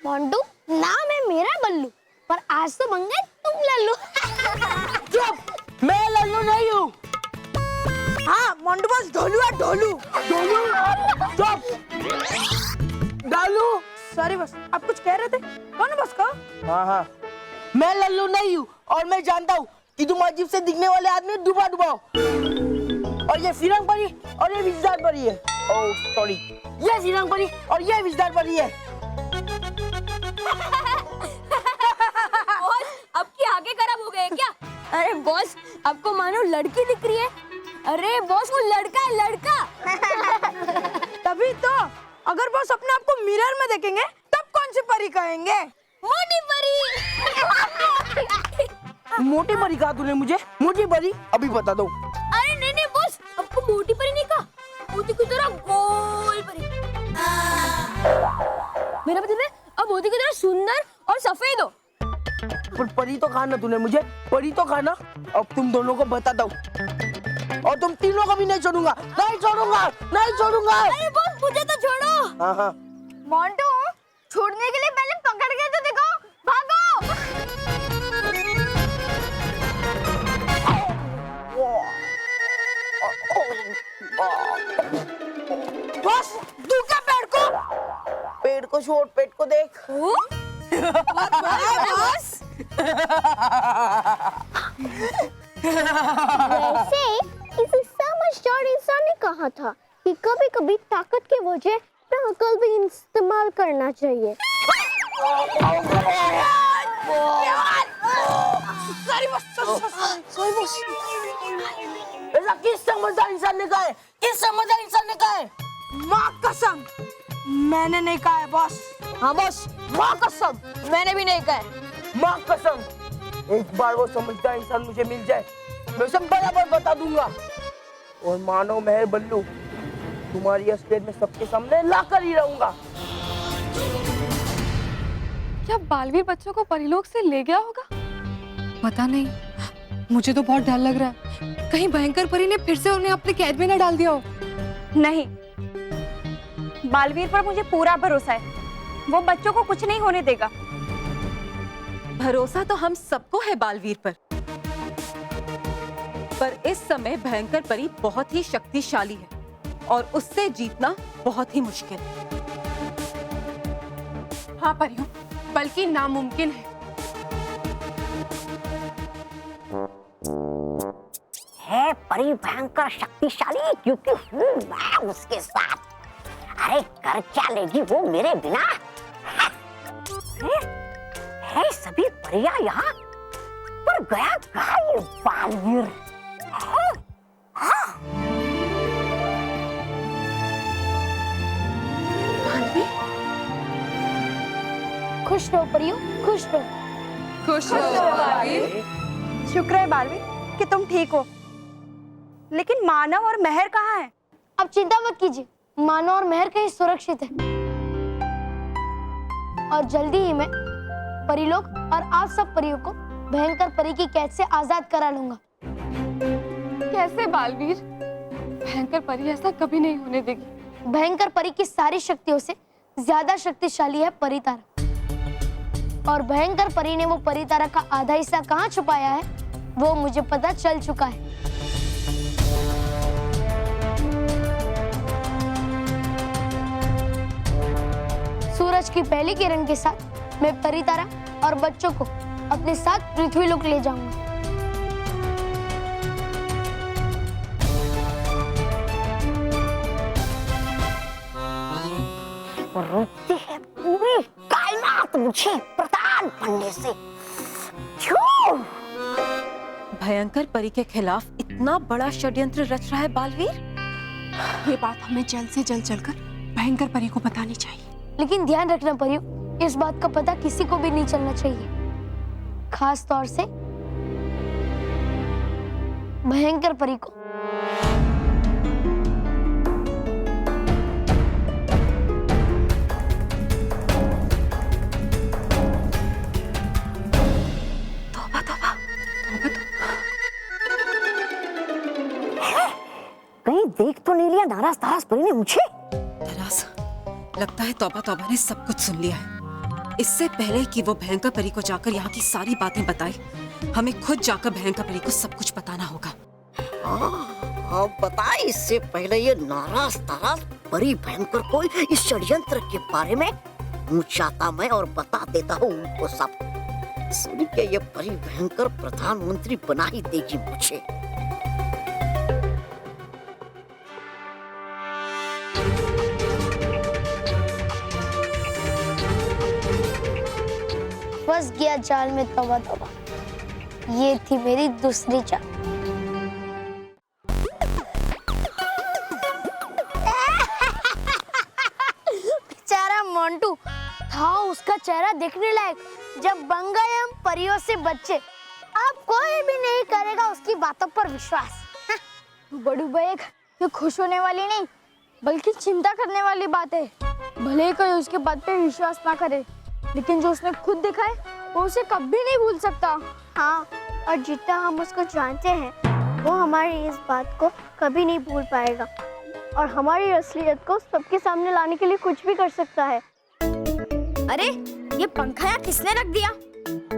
मोंटू, नाम है मेरा बल्लू, पर आज तो बन गए तुम लल्लू। चुप, मैं लल्लू नहीं हूँ। हाँ मोंटू बॉस ढोलू है ढोलू। ढोलू, चुप। डालू। सॉरी बॉस, आप कुछ कह रहे थे? कौन है बॉस का? हाँ हाँ, मैं लल्लू नहीं हूँ और मैं जानता हूँ कि तुम अजीब से दिखने वाले आदमी डुबा डुबाओ। और ये फिरंग परी और ये विजदार परी है। ओह सॉरी, ये फिरंग परी और ये विजदार परी है। बॉस, आपकी आगे खराब हो गए क्या? अरे बॉस, आपको मानो लड़की दिख रही है। अरे बॉस, वो लड़का है, लड़का। तभी तो, अगर बॉस अपने आप को मिरर में देखेंगे तब कौन सी परी कहेंगे? मोटी परी। मोटी परी कहा तूने मुझे? मोटी परी अभी बता दो। अरे नहीं नहीं बॉस, आपको मोटी परी नहीं कहा, मोती की तरह गोल परी। मेरा मतलब है अब मोती की तरह सुंदर और सफेद हो। पर परी तो कहा ना तूने मुझे, परी तो कहा ना। अब तुम दोनों को बताता हूँ और तुम तीनों को भी नहीं छोड़ूंगा, नहीं छोड़ूंगा, नहीं छोड़ूंगा। अरे बॉस, मुझे तो छोड़ो। हाँ हाँ, मोंटू, छोड़ने के लिए पहले पकड़ के तो देखो, भागो। बस तू क्या पेड़ को छोड़, पेट को देख। वैसे किसी समझदार इंसान ने कहा था कि कभी-कभी ताकत के वजह अपना अकल भी इस्तेमाल करना चाहिए। ऐसा किस समझदार इंसान ने कहा है? किस समझदार इंसान ने कहा है? माँ कसम, मैंने नहीं कहा है बॉस। हाँ बॉस, माँ कसम, मैंने भी नहीं कहा है। माँ कसम, एक बार वो समझदार इंसान मुझे मिल जाए, मैं उसे बराबर बता दूंगा। और मानो मेहर बल्लू, तुम्हारी असलियत में सबके सामने लाकर ही रहूंगा। क्या बालवीर बच्चों को परिलोक से ले गया होगा? पता नहीं, मुझे तो बहुत डर लग रहा है। कहीं भयंकर परी ने फिर से उन्हें अपने कैद में न डाल दिया हो। नहीं, बालवीर पर मुझे पूरा भरोसा है, वो बच्चों को कुछ नहीं होने देगा। भरोसा तो हम सबको है बालवीर पर इस समय भयंकर परी बहुत ही शक्तिशाली है और उससे जीतना बहुत ही मुश्किल है। हाँ परियों, बल्कि नामुमकिन है परी भयंकर शक्तिशाली, क्योंकि हूँ मैं उसके साथ। अरे कर क्या लेगी वो मेरे बिना? है सभी परियां यहाँ, पर गया कहाँ ये बालवीर? खुश रहो परियों, खुश रहो। खुश रहो बालवीर। शुक्र है बालवीर कि तुम ठीक हो, लेकिन मानव और मेहर कहाँ हैं? अब चिंता मत कीजिए, मानव और मेहर कहीं सुरक्षित है और जल्दी ही मैं परिलोक और आप सब परियों को भयंकर परी की कैद से आजाद करा लूंगा। कैसे बालवीर? भयंकर परी ऐसा कभी नहीं होने देगी। भयंकर परी की सारी शक्तियों से ज्यादा शक्तिशाली है परितारा, और भयंकर परी ने वो परितारा का आधा हिस्सा कहाँ छुपाया है वो मुझे पता चल चुका है। सूरज की पहली किरण के साथ मैं परितारा और बच्चों को अपने साथ पृथ्वी लोक ले जाऊंगा। रोकती है पूरी कायनात मुझे प्रदान बनने से। क्यों? भयंकर परी के खिलाफ इतना बड़ा षड्यंत्र रच रहा है बालवीर। ये बात हमें जल्द से जल्द चलकर भयंकर परी को बतानी चाहिए। लेकिन ध्यान रखना परियो, इस बात का पता किसी को भी नहीं चलना चाहिए, खास तौर से भयंकर परी को। कहीं देख तो नहीं लिया नाराज ताराज परी ने मुझे? नाराज लगता है तौबा तौबा ने सब कुछ सुन लिया है। इससे पहले कि वो भयंकर परी को जाकर यहाँ की सारी बातें बताए, हमें खुद जाकर भयंकर परी को सब कुछ बताना होगा। अब बता, इससे पहले ये नाराज ताराज परी भयंकर को इस षड्यंत्र के बारे में पूछाता मैं और बता देता हूँ उनको सब। सुन के ये परी भयंकर प्रधानमंत्री बना ही देगी मुझे। फंस गया जाल में तौबा तौबा। ये थी मेरी दूसरी चाल। बेचारा मोंटू था उसका चेहरा देखने लायक जब बन गए हम परियों से बच्चे। अब कोई भी नहीं करेगा उसकी बातों पर विश्वास। बड़ू बैग, ये खुश होने वाली नहीं बल्कि चिंता करने वाली बात है। भले ही कोई उसके बात पे विश्वास ना करे, लेकिन जो उसने खुद देखा है वो उसे कभी नहीं भूल सकता। हाँ, और जितना हम उसको जानते हैं वो हमारी इस बात को कभी नहीं भूल पाएगा और हमारी असलियत को सबके सामने लाने के लिए कुछ भी कर सकता है। अरे ये पंखा यहाँ किसने रख दिया?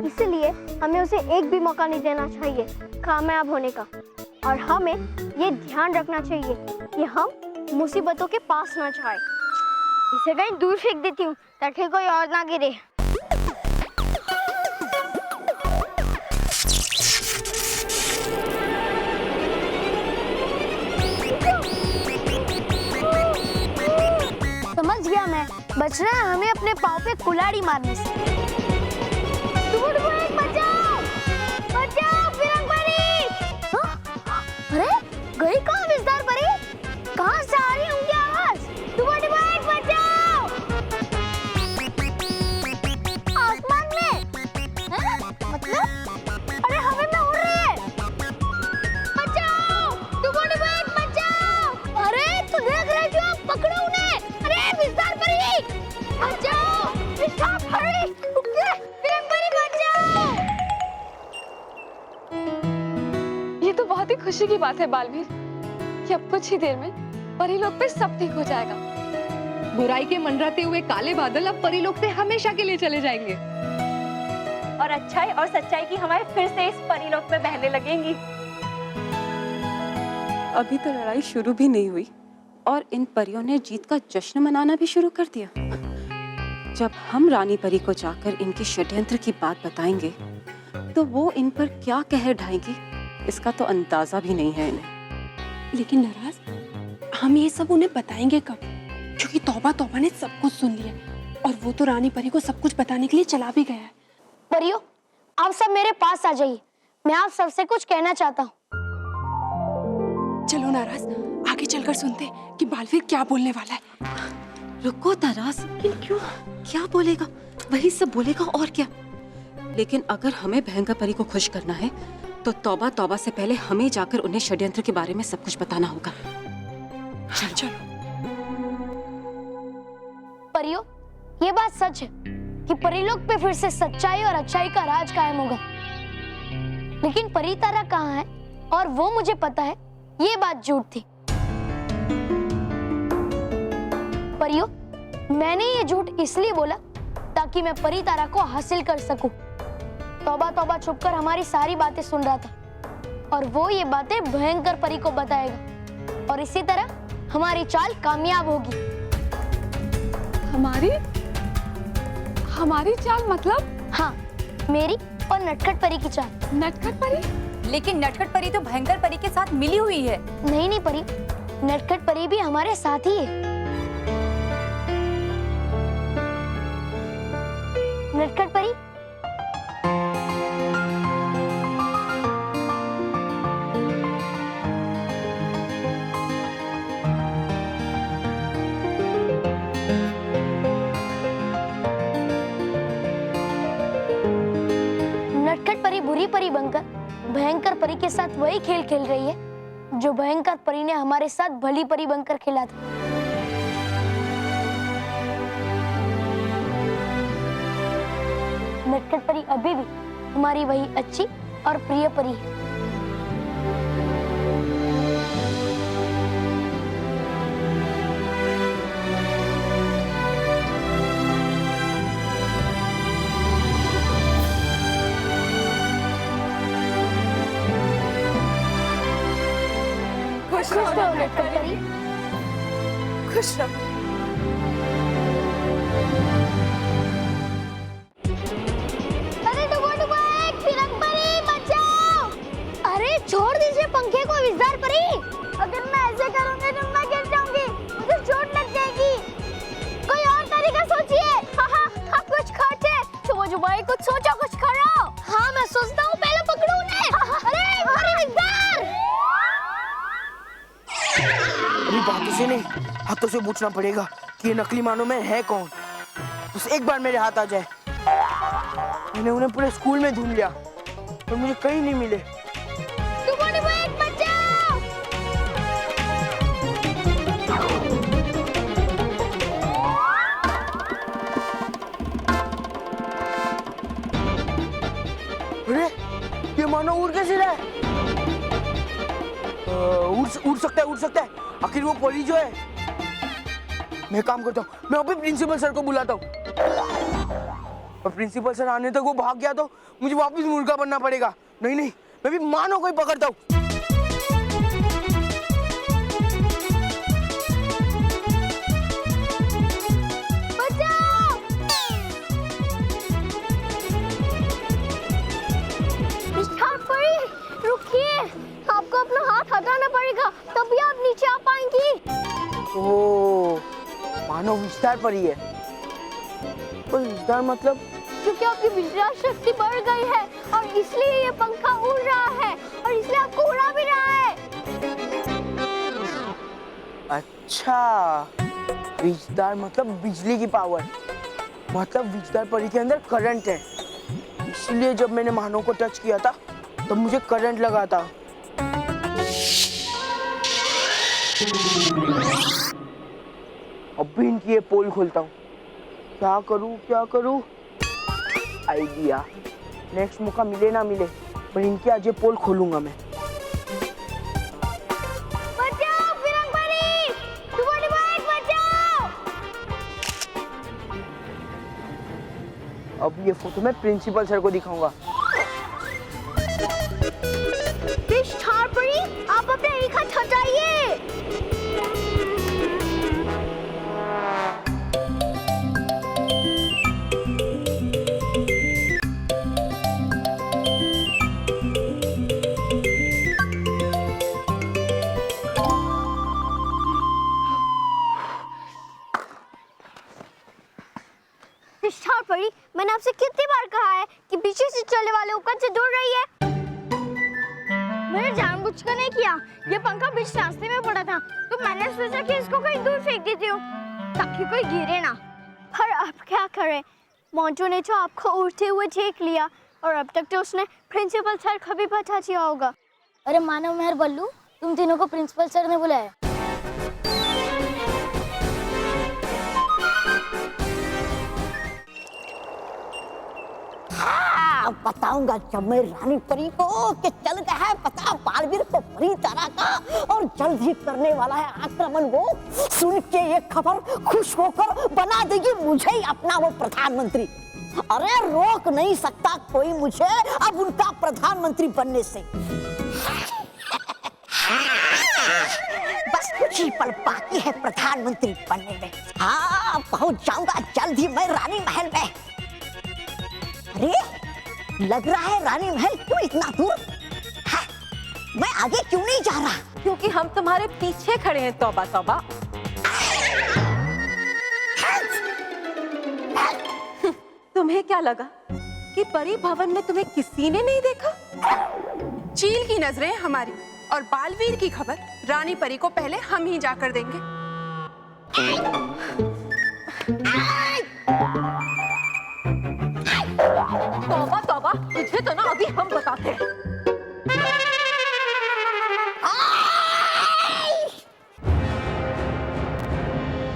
इसलिए हमें उसे एक भी मौका नहीं देना चाहिए कामयाब होने का, और हमें ये ध्यान रखना चाहिए कि हम मुसीबतों के पास ना जाए। इसे कहीं दूर फेंक देती हूँ ताकि कोई और ना गिरे। समझ गया मैं, बचना है हमें अपने पाँव पे कुल्हाड़ी मारने से। बचाओ फिरंग परी! अरे गई कहाँ विस्तार परी? कहाँ से आ रही है उनकी आवाज? बचाओ! आसमान में? हैं? मतलब? अरे हवा में उड़ रही है। बचाओ! बचाओ! अरे तू देख रही जो, पकड़ो उन्हें! अरे विस्तार परी! बचाओ! विस्तार परी! फिरंग परी बचाओ! ये तो बहुत ही खुशी की बात है बालवीर कि अब कुछ ही देर में परीलोक पे सब ठीक हो जाएगा। बुराई के मंडराते हुए काले बादल अब परीलोक से हमेशा के लिए चले जाएंगे और अच्छाई और सच्चाई की हवाएं फिर से इस परीलोक में बहने लगेंगी। अभी तो लड़ाई शुरू भी नहीं हुई और इन परियों ने जीत का जश्न मनाना भी शुरू कर दिया। जब हम रानी परी को जाकर इनकी षड्यंत्र की बात बताएंगे तो वो इन पर क्या कहर ढाएंगी, इसका तो अंदाजा भी नहीं है इन्हें। लेकिन नाराज, हम ये सब उन्हें बताएंगे कब? क्योंकि तौबा ने सब कुछ सुन लिया और वो तो रानी परी को सब कुछ बताने के लिए चला भी गया है। परियों, आप सब मेरे पास आ जाइए, मैं आप सबसे कुछ कहना चाहता हूँ। चलो नाराज, आगे चलकर सुनते कि बालवीर क्या बोलने वाला है। रुको नाराज, लेकिन क्यों? क्या बोलेगा? वही सब बोलेगा और क्या। लेकिन अगर हमें भयंकर परी को खुश करना है तो तौबा से पहले हमें जाकर उन्हें षड्यंत्र के बारे में सब कुछ बताना होगा। चलो। परियों, ये बात सच है कि परीलोक पे फिर से सच्चाई और अच्छाई का राज कायम होगा। लेकिन परितारा कहाँ है और वो मुझे पता है, ये बात झूठ थी। परियों, मैंने ये झूठ इसलिए बोला ताकि मैं परितारा को हासिल कर सकूं। तौबा छुपकर हमारी सारी बातें सुन रहा था और वो ये बातें भयंकर परी को बताएगा और इसी तरह हमारी चाल कामयाब होगी। हमारी चाल मतलब? हाँ, मेरी और नटखट परी की चाल। नटखट परी? लेकिन नटखट परी तो भयंकर परी के साथ मिली हुई है। नहीं परी, नटखट परी भी हमारे साथ ही है। नटखट परी, नटखट परी बुरी परी बनकर भयंकर परी के साथ वही खेल खेल रही है जो भयंकर परी ने हमारे साथ भली परी बनकर खेला था। नटखट परी अभी भी हमारी वही अच्छी और प्रिय परी है। खुश रहो नटखट परी। खुश रहो। अरे डुबो एक फिरंग परी बचाओ! अरे छोड़ दीजिए पंखे को विज़दार परी। अगर मैं ऐसे करूंगी तो मैं गिर जाऊंगी, मुझे चोट लग जाएगी। कोई और तरीका सोचिए। हाँ कुछ खोजे। डुबो कुछ सोचो, कुछ करो। हाँ मैं सोचता हूँ, पहले पकड़ो उन्हें। अरे परी विज़दार! मेरी बातों से नहीं, हाथों से पूछना पड़ेगा कि ये नकली मानो में है कौन। बस एक बार मेरे हाथ आ जाए। मैंने उन्हें पूरे स्कूल में ढूंढ लिया पर मुझे कहीं नहीं मिले। डुबो एक बचाओ! अरे ये मानो उड़ कैसे रहा है? उड़ सकता है। आखिर वो परी जो है। मैं काम करता हूँ, मैं अभी प्रिंसिपल सर को बुलाता हूँ। और प्रिंसिपल सर आने तक वो भाग गया तो मुझे वापस मुर्गा बनना पड़ेगा। नहीं मैं भी मानो कोई पकड़ता हूँ। बचाओ! मिस्टर परी, रुकिए। आपको अपना हाथ हटाना पड़ेगा, तभी आप नीचे आ पाएंगी। ओह, मानो विस्तार परी है। पर विस्तार मतलब? क्योंकि आपकी विचार शक्ति बढ़ गई है और इसलिए ये पंखा उड़ रहा है और इसलिए आपको उड़ा भी रहा है। अच्छा, विस्तार मतलब बिजली की पावर। मतलब विस्तार परी के अंदर करंट है, इसलिए जब मैंने मानो को टच किया था तब मुझे करंट लगा था। अभी इनकी ये पोल खोलता हूँ। क्या करूँ? आइडिया। नेक्स्ट मौका मिले ना मिले, पर इनकी आज ये पोल खोलूंगा मैं। बचाओ फिरंग परी! डुबो एक बचाओ! अब ये फोटो मैं प्रिंसिपल सर को दिखाऊंगा। मिस्टर परी, आप अपने एक हाथ हटाइए। मिस्टर परी, मैंने आपसे कितनी बार कहा है कि पीछे से चलने वाले उपकरण से दूर रहिए। मैंने जानबूझकर नहीं किया, ये पंखा बीच रास्ते में पड़ा था तो मैंने सोचा कि इसको कहीं दूर फेंक देती हूँ ताकि कोई गिरे ना। पर अब क्या करें? मोंटू ने तो आपको उड़ते हुए देख लिया और अब तक तो उसने प्रिंसिपल सर को भी बता दिया होगा। अरे मानव मेहर बल्लू, तुम तीनों को प्रिंसिपल सर ने बुलाया। बताऊंगा जब मैं रानी परी को कि चल गया है पता बालवीर को परी तरह का और जल्द ही करने वाला है आक्रमण। वो सुन के ये खबर खुश होकर बना देगी मुझे ही अपना वो प्रधानमंत्री। अरे रोक नहीं सकता कोई मुझे अब उनका प्रधानमंत्री बनने से। बस कुछ ही पल बाकी है प्रधानमंत्री बनने में। हाँ, पहुंच जाऊंगा जल्द ही मैं रानी महल में। अरे लग रहा है रानी महल क्यों इतना दूर? हाँ, मैं आगे क्यों नहीं जा रहा? क्योंकि हम तुम्हारे पीछे खड़े हैं। तौबा तौबा। तुम्हें क्या लगा कि परी भवन में तुम्हें किसी ने नहीं देखा? चील की नजरें हमारी और बालवीर की खबर रानी परी को पहले हम ही जाकर देंगे। तौबा तौबा, तुझे तो ना अभी हम बताते हैं।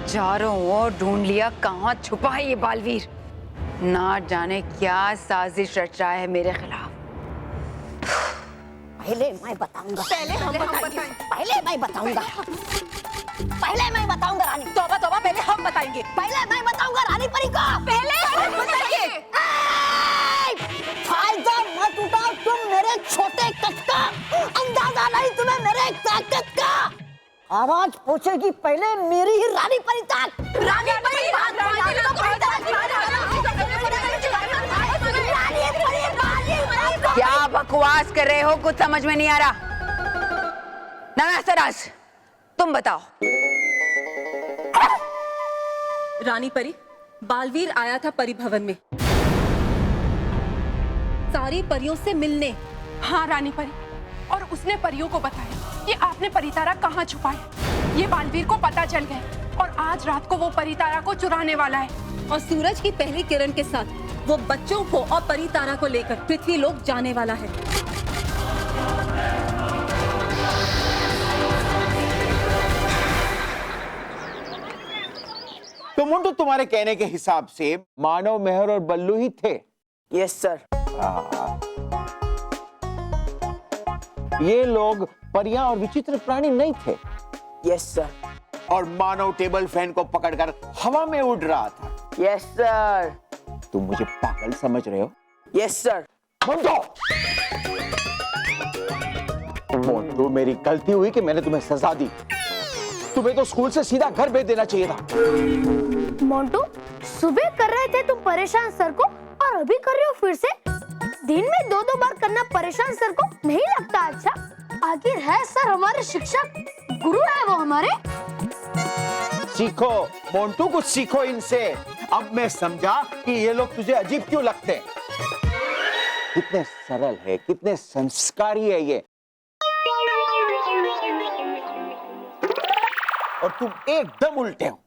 चारों ओर ढूंढ लिया, कहाँ छुपा है ये बालवीर। ना जाने क्या साजिश रच रहा है मेरे खिलाफ। पहले मैं बताऊंगा। पहले हम बताएंगे। पहले मैं बताऊंगा। पहले मैं बताऊंगा रानी। तौबा तौबा, पहले हम बताएंगे। पहले मैं बताऊंगा रानी परी को। पहले हम बताएंगे। फायदा मत उठाओ तुम मेरे छोटे कद का। अंदाजा नहीं तुम्हें मेरे ताकत का। आवाज पहुंचेगी पहले मेरी ही रानी परी तक। रानी परी क्या बकवास कर रहे हो, कुछ समझ में नहीं आ रहा। नाना सराज, तुम बताओ। रानी परी, बालवीर आया था परी भवन में सारी परियों से मिलने। हाँ रानी परी, और उसने परियों को बताया कि आपने परितारा कहाँ छुपाया। ये बालवीर को पता चल गया और आज रात को वो परितारा को चुराने वाला है और सूरज की पहली किरण के साथ वो बच्चों को और परितारा को लेकर पृथ्वी लोक जाने वाला है। तो मुंडू, तुम्हारे कहने के हिसाब से मानव, मेहर और बल्लू ही थे। Yes sir. ये लोग परियां और विचित्र प्राणी नहीं थे। Yes sir. और मानव टेबल फैन को पकड़कर हवा में उड़ रहा था। Yes sir. तुम मुझे पागल समझ रहे हो? Yes sir. मोंटू, मेरी गलती हुई कि मैंने तुम्हें सजा दी। तुम्हें तो स्कूल से सीधा घर भेज देना चाहिए था। मोंटू, सुबह कर रहे थे तुम परेशान सर को और अभी कर रहे हो फिर से। दिन में 2-2 बार करना परेशान सर को नहीं लगता अच्छा? आखिर है सर हमारे शिक्षक, गुरु है वो हमारे। सीखो मोंटू, कुछ सीखो इनसे। अब मैं समझा कि ये लोग तुझे अजीब क्यों लगते हैं। कितने सरल है, कितने संस्कारी है ये, और तुम एकदम उल्टे हो।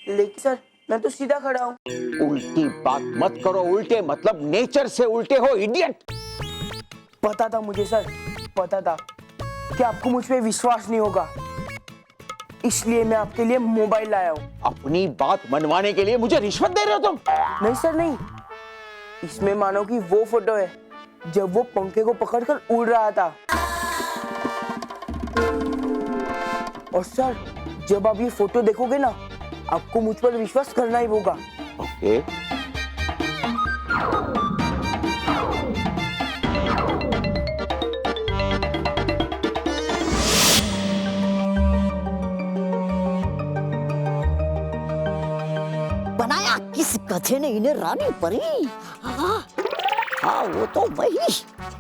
लेकिन सर, मैं तो सीधा खड़ा हूँ। उल्टी बात मत करो। उल्टे मतलब नेचर से उल्टे हो, इडियट। पता था मुझे सर, पता था कि आपको मुझ पे विश्वास नहीं होगा, इसलिए मैं आपके लिए मोबाइल लाया हूँ। अपनी बात मनवाने के लिए मुझे रिश्वत दे रहे हो तुम? नहीं सर नहीं, इसमें मानो कि वो फोटो है जब वो पंखे को पकड़कर उड़ रहा था। और सर, जब आप ये फोटो देखोगे ना, आपको मुझ पर विश्वास करना ही होगा। ओके। बनाया किस गधे ने इन्हें रानी परी? हाँ, वो तो वही।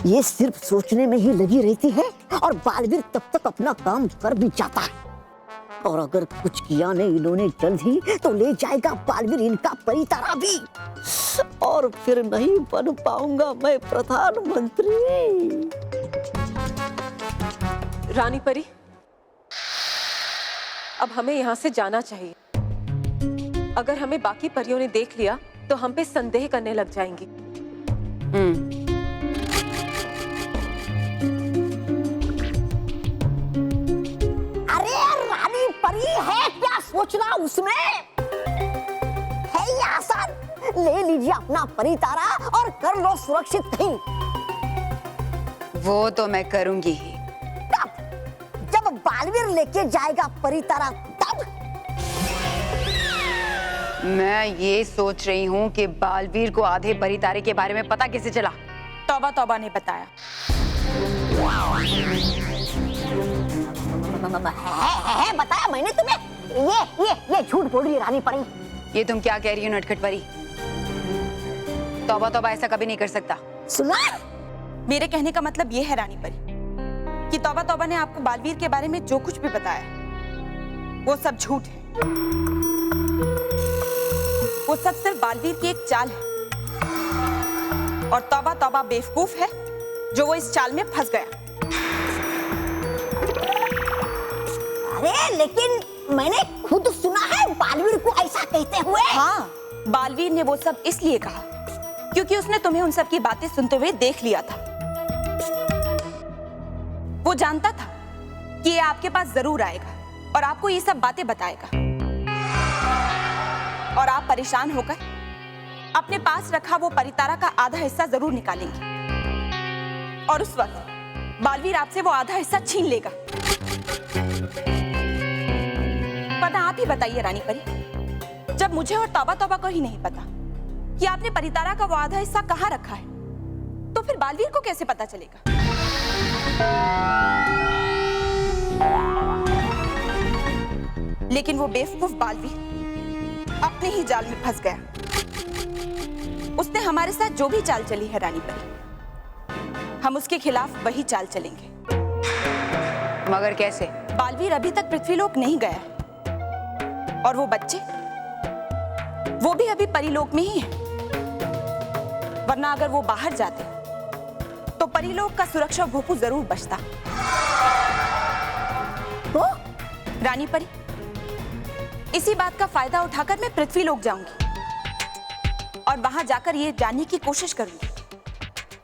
ये सिर्फ सोचने में ही लगी रहती है और बालवीर तब तक अपना काम कर भी जाता है। और अगर कुछ किया नहीं इन्होंने जल्द ही, तो ले जाएगा बालवीर इनका परितारा भी, और फिर नहीं बन पाऊंगा मैं प्रधानमंत्री। रानी परी, अब हमें यहाँ से जाना चाहिए। अगर हमें बाकी परियों ने देख लिया तो हम पे संदेह करने लग जाएंगी। अरे रानी परी है क्या सोचना उसमें? है ये आसान? ले लीजिए अपना परितारा और कर लो सुरक्षित कहीं। वो तो मैं करूंगी ही। तब जब बालवीर लेके जाएगा परितारा, तब मैं ये सोच रही हूँ कि बालवीर को आधे परी तारे के बारे में पता कैसे चला? तौबा तौबा ने बताया। है बताया मैंने तुम्हें। ये झूठ बोल रही है रानी परी। ये तुम क्या कह रही हो नटखट परी? तौबा तौबा ऐसा कभी नहीं कर सकता। सुना? मेरे कहने का मतलब ये है रानी परी कि तौबा तौबा ने आपको बालवीर के बारे में जो कुछ भी बताया वो सब झूठ है। वो सब सिर्फ बालवीर की एक चाल है और तौबा तौबा बेवकूफ है जो वो इस चाल में फंस गया। अरे लेकिन मैंने खुद सुना है बालवीर को ऐसा कहते हुए। हाँ, बालवीर ने वो सब इसलिए कहा क्योंकि उसने तुम्हें उन सब की बातें सुनते हुए देख लिया था। वो जानता था कि ये आपके पास जरूर आएगा और आपको ये सब बातें बताएगा और आप परेशान होकर अपने पास रखा वो परितारा का आधा हिस्सा जरूर निकालेंगे और उस वक्त बालवीर आपसे वो आधा हिस्सा छीन लेगा। वरना आप ही बताइए रानी परी, जब मुझे और तौबा तौबा को ही नहीं पता कि आपने परितारा का वो आधा हिस्सा कहाँ रखा है, तो फिर बालवीर को कैसे पता चलेगा? लेकिन वो बेवकूफ बालवीर अपने ही जाल में फंस गया। उसने हमारे साथ जो भी चाल चली है रानी परी, हम उसके खिलाफ वही चाल चलेंगे। मगर कैसे? बालवीर अभी तक पृथ्वीलोक नहीं गया है और वो बच्चे वो भी अभी परीलोक में ही है। वरना अगर वो बाहर जाते तो परीलोक का सुरक्षा भोपू जरूर बचता। तो रानी परी, इसी बात का फायदा उठाकर मैं पृथ्वीलोक जाऊंगी और वहां जाकर ये जानने की कोशिश करूंगी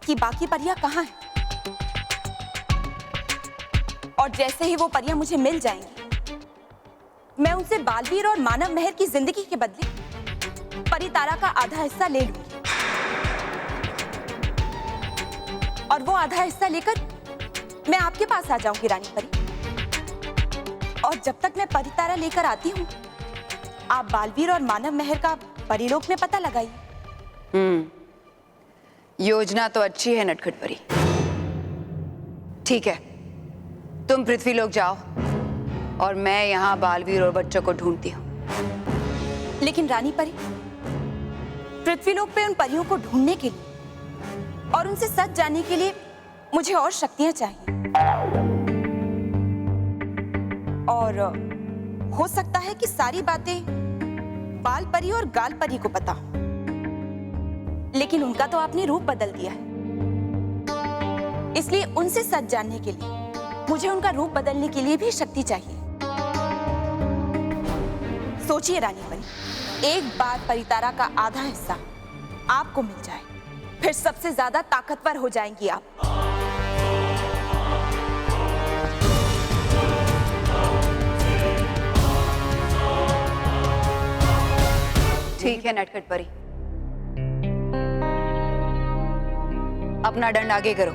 कि बाकी परियां कहाँ हैं। और जैसे ही वो परियां मुझे मिल जाएंगी, मैं उनसे बालवीर और मानव महर की जिंदगी के बदले परितारा का आधा हिस्सा ले लूंगी और वो आधा हिस्सा लेकर मैं आपके पास आ जाऊंगी रानी परी। और जब तक मैं परितारा लेकर आती हूँ, आप बालवीर और मानव महर का परीलोक में पता लगाइए। योजना तो अच्छी है नटखट परी। ठीक है, तुम पृथ्वीलोक जाओ और मैं यहाँ बालवीर और बच्चों को ढूंढती हूँ। लेकिन रानी परी, पृथ्वीलोक पे उन परियों को ढूंढने के लिए और उनसे सच जानने के लिए मुझे और शक्तियां चाहिए। और हो सकता है कि सारी बातें बाल परी और गाल परी को पता हो, लेकिन उनका तो आपने रूप बदल दिया है। इसलिए उनसे सच जानने के लिए मुझे उनका रूप बदलने के लिए भी शक्ति चाहिए। सोचिए रानी परी, एक बार परितारा का आधा हिस्सा आपको मिल जाए, फिर सबसे ज्यादा ताकतवर हो जाएंगी आप। ठीक है नटखट परी, अपना दंड आगे करो।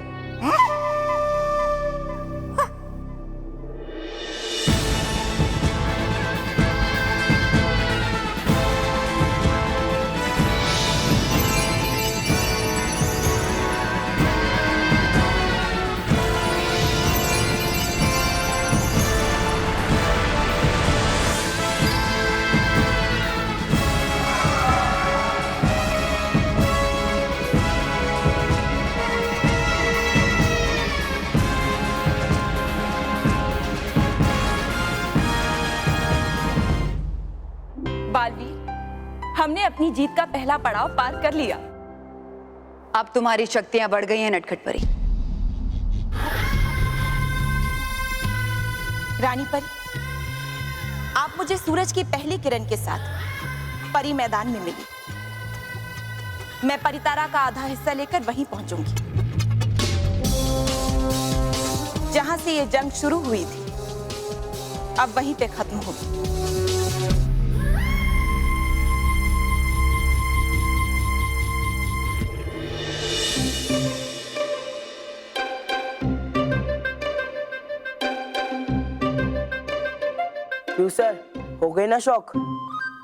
बालवीर, हमने अपनी जीत का पहला पड़ाव पार कर लिया। अब तुम्हारी शक्तियां बढ़ गई हैं नटखट परी। रानी परी, आप मुझे सूरज की पहली किरण के साथ परी मैदान में मिली। मैं परितारा का आधा हिस्सा लेकर वहीं पहुंचूंगी जहां से ये जंग शुरू हुई थी, अब वहीं पे खत्म होगी। क्यों सर, हो गए ना शौक?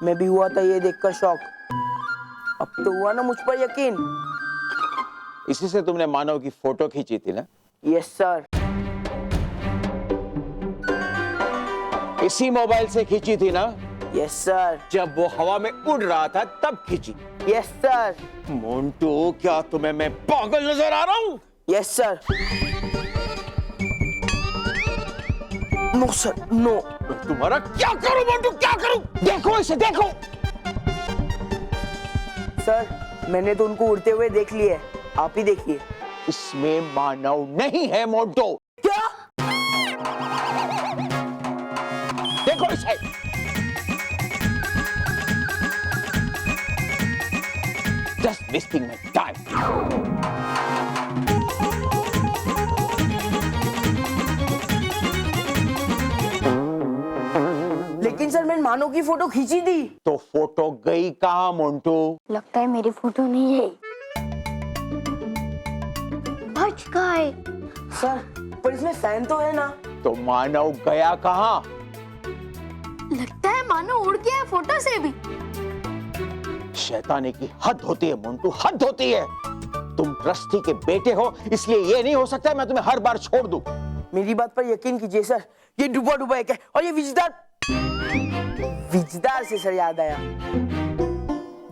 मैं भी हुआ था ये देखकर शॉक। अब तो हुआ ना मुझ पर यकीन। इसी से तुमने मानव की फोटो खींची थी ना? Yes sir. इसी मोबाइल से खींची थी ना? Yes sir. जब वो हवा में उड़ रहा था तब खींची? Yes sir. मोंटू, क्या तुम्हें मैं पागल नजर आ रहा हूँ? Yes sir. No sir, no. तुम्हारा क्या करूं मोंटू, क्या करूं? देखो इसे, देखो। सर, मैंने तो उनको उड़ते हुए देख लिए, आप ही देखिए। इसमें मानव नहीं है मोंटू। क्या? देखो इसे। Just wasting my time. लेकिन सर, मैंने मानव की फोटो खींची थी। तो फोटो गई कहाँ मोंटू? लगता है मेरी फोटो नहीं है। बच गए। सर, पर इसमें फैन तो है ना? तो मानव गया कहाँ? लगता है मानो उड़ गया है फोटो से भी। शैतानी की हद होती है मोंटू, हद होती है। तुम रस्ती के बेटे हो, इसलिए ये नहीं हो सकता मैं तुम्हें हर बार छोड़ दूं। मेरी बात पर यकीन कीजिए सर, ये डूबा डूबा एक है और ये विजदार। विजदार से सर याद आया,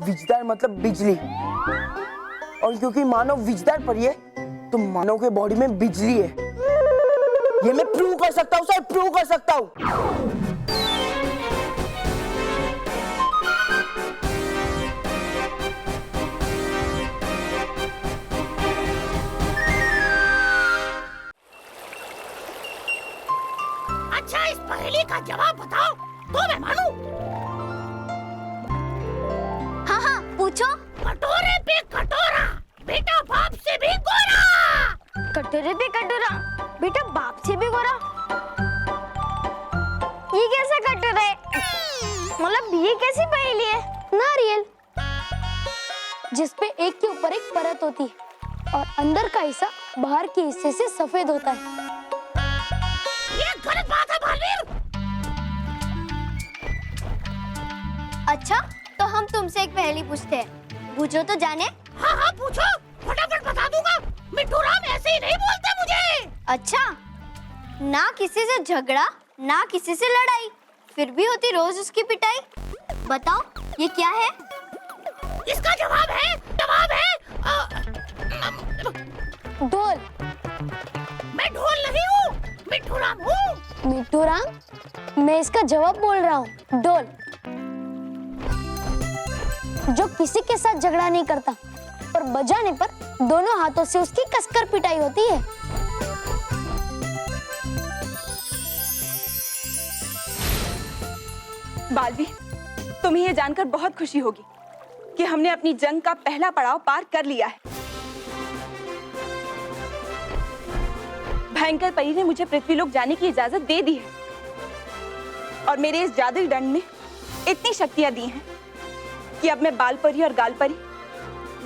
विजदार मतलब बिजली। और क्योंकि मानव विजदार पर है तो मानव के बॉडी में बिजली है। ये मैं प्रूव कर सकता हूँ सर, प्रूव कर सकता हूँ। अच्छा, इस पहेली का जवाब बताओ तो मैं मानूं। हाँ हाँ, पूछो। कटोरे पे कटोरा, बेटा बाप से भी गोरा। कटोरे पे कटोरा, बेटा बाप से भी गोरा। ये कैसा कटोरा है? मतलब ये कैसी पहेली है? नारियल, जिसपे एक के ऊपर एक परत होती है और अंदर का हिस्सा बाहर के हिस्से से सफेद होता है। ये गलत बात है बालवीर। अच्छा, तो हम तुमसे एक पहेली पूछते हैं, पूछो तो जाने। हाँ हाँ पूछो, फटाफट बता दूंगा। मिट्टू राम ऐसे ही नहीं बोलते मुझे। अच्छा, ना किसी से झगड़ा, ना किसी से लड़ाई, फिर भी होती रोज उसकी पिटाई। बताओ ये क्या है? इसका जवाब है ढोल। मैं ढोल नहीं हूँ, मिट्टू राम हूँ। मिट्टू राम, मैं इसका जवाब बोल रहा हूँ। ढोल, जो किसी के साथ झगड़ा नहीं करता और बजाने पर दोनों हाथों से उसकी कसकर पिटाई होती है। बालवी, तुम्हें ये जानकर बहुत खुशी होगी कि हमने अपनी जंग का पहला पड़ाव पार कर लिया है। भयंकर परी ने मुझे पृथ्वीलोक जाने की इजाजत दे दी है और मेरे इस जादुई दंड में इतनी शक्तियां दी हैं कि अब मैं बाल परी और गाल परी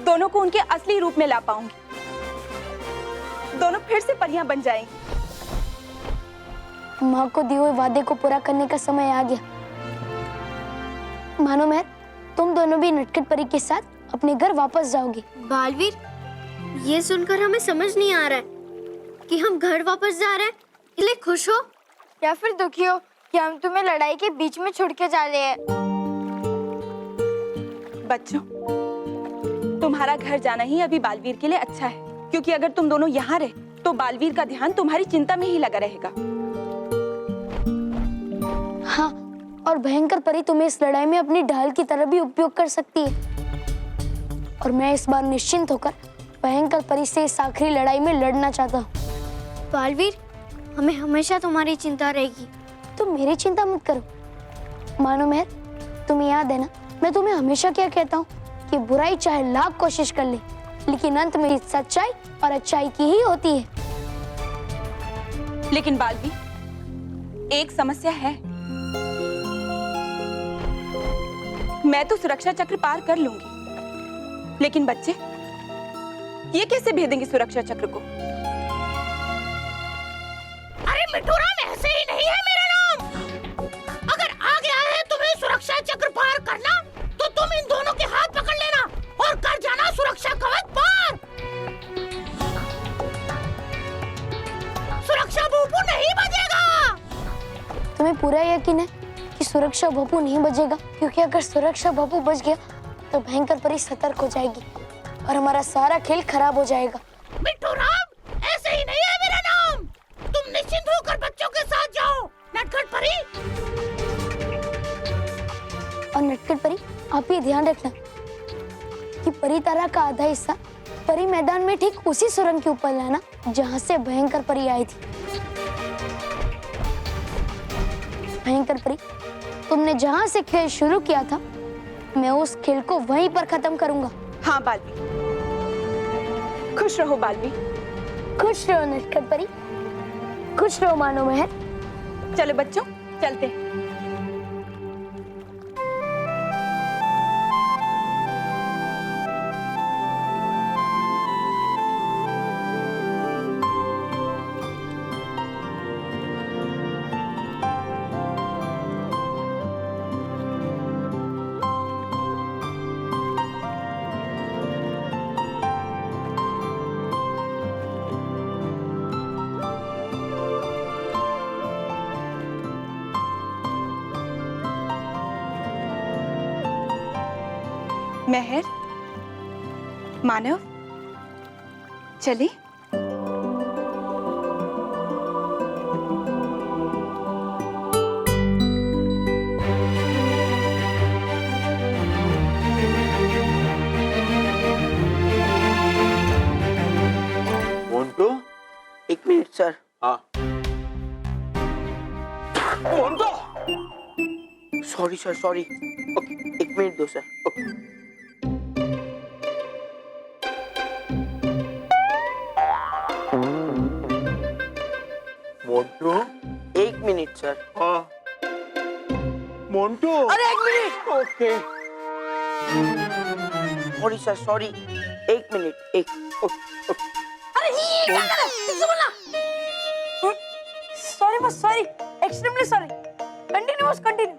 दोनों को उनके असली रूप में ला पाऊंगी। दोनों फिर से परियां बन जाएंगी। माँ को दिए हुए वादे को पूरा करने का समय आ गया। मानो मेहर, तुम दोनों भी नटखट परी के साथ अपने घर वापस जाओगे। बालवीर, ये सुनकर हमें समझ नहीं आ रहा है कि हम घर वापस जा रहे हैं, इसलिए खुश हो या फिर दुखी हो कि हम तुम्हें लड़ाई के बीच में छोड़ के जा रहे हैं। बच्चों, तुम्हारा घर जाना ही अभी बालवीर के लिए अच्छा है, क्योंकि अगर तुम दोनों यहाँ रहे तो बालवीर का ध्यान तुम्हारी चिंता में ही लगा रहेगा। हाँ, और भयंकर परी तुम्हें इस लड़ाई में अपनी ढाल की तरह भी उपयोग कर सकती है। और मैं इस बार निश्चिंत होकर भयंकर परी से इस आखिरी लड़ाई में लड़ना चाहता हूँ। बालवीर, हमें हमेशा तुम्हारी चिंता रहेगी। तुम मेरी चिंता मत करो। मानो मेहर, तुम्हें याद है ना, मैं तुम्हें हमेशा क्या कहता हूँ कि बुराई चाहे लाख कोशिश कर ले, लेकिन अंत में सच्चाई और अच्छाई की ही होती है। लेकिन बालवी, एक समस्या है। मैं तो सुरक्षा चक्र पार कर लूंगी, लेकिन बच्चे ये कैसे भेदेंगे सुरक्षा चक्र को? अरे मिट्टू राम ऐसे ही नहीं है मेरा नाम। अगर आ गया है तुम्हें सुरक्षा चक्र पार करना तो तुम इन दोनों के हाथ पकड़ लेना और कर जाना सुरक्षा कवच पार। सुरक्षा भूपू नहीं बजेगा। तुम्हें पूरा यकीन है कि सुरक्षा भोपू नहीं बजेगा? क्योंकि अगर सुरक्षा भोपू बच गया तो भयंकर परी सतर्क हो जाएगी और हमारा सारा खेल खराब हो जाएगा। मिट्टू राम, ऐसे ही नहीं है मेरा नाम। तुम निश्चिंत होकर बच्चों के साथ जाओ। नटखट परी। और नटखट परी, आप ये ध्यान रखना कि परी तारा का आधा हिस्सा परी मैदान में ठीक उसी सुरंग के ऊपर लाना जहाँ से भयंकर परी आई थी। भयंकर परी, तुमने जहाँ से खेल शुरू किया था मैं उस खेल को वहीं पर खत्म करूंगा। हाँ बालवीर, खुश रहो बालवीर। खुश रहो नटखट परी, खुश रहो मानो महर। चलो बच्चों, चलते। महर, मानव, चले। मोन्टू, एक मिनट सर। हाँ। Montu, sorry sir, sorry. एक मिनट दो सर। मोन्टू, एक मिनट सर। हाँ। मोन्टू, अरे एक minute. Okay. Sorry sir, sorry. एक मिनट, एक। अरे ये क्या कर रहा है? किससे बोलना? सॉरी बस, सॉरी, एक्सट्रीमली सॉरी। कंटिन्यू बस, कंटिन्यू।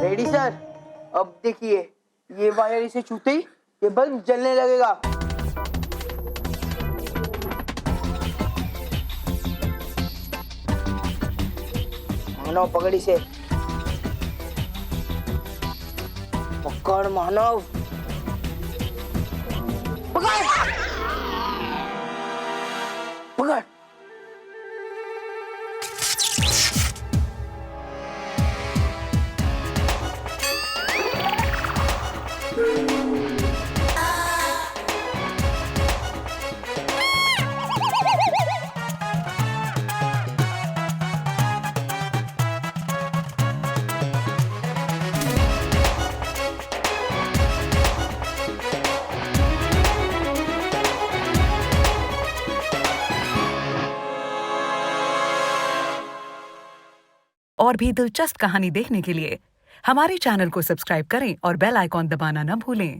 Ready sir? अब देखिए, ये वायर इसे छूते ही ये बल्ब जलने लगेगा। मानव पकड़ इसे। पकड़ मानव, पकड़ पकड़। और भी दिलचस्प कहानी देखने के लिए हमारे चैनल को सब्सक्राइब करें और बेल आइकॉन दबाना न भूलें।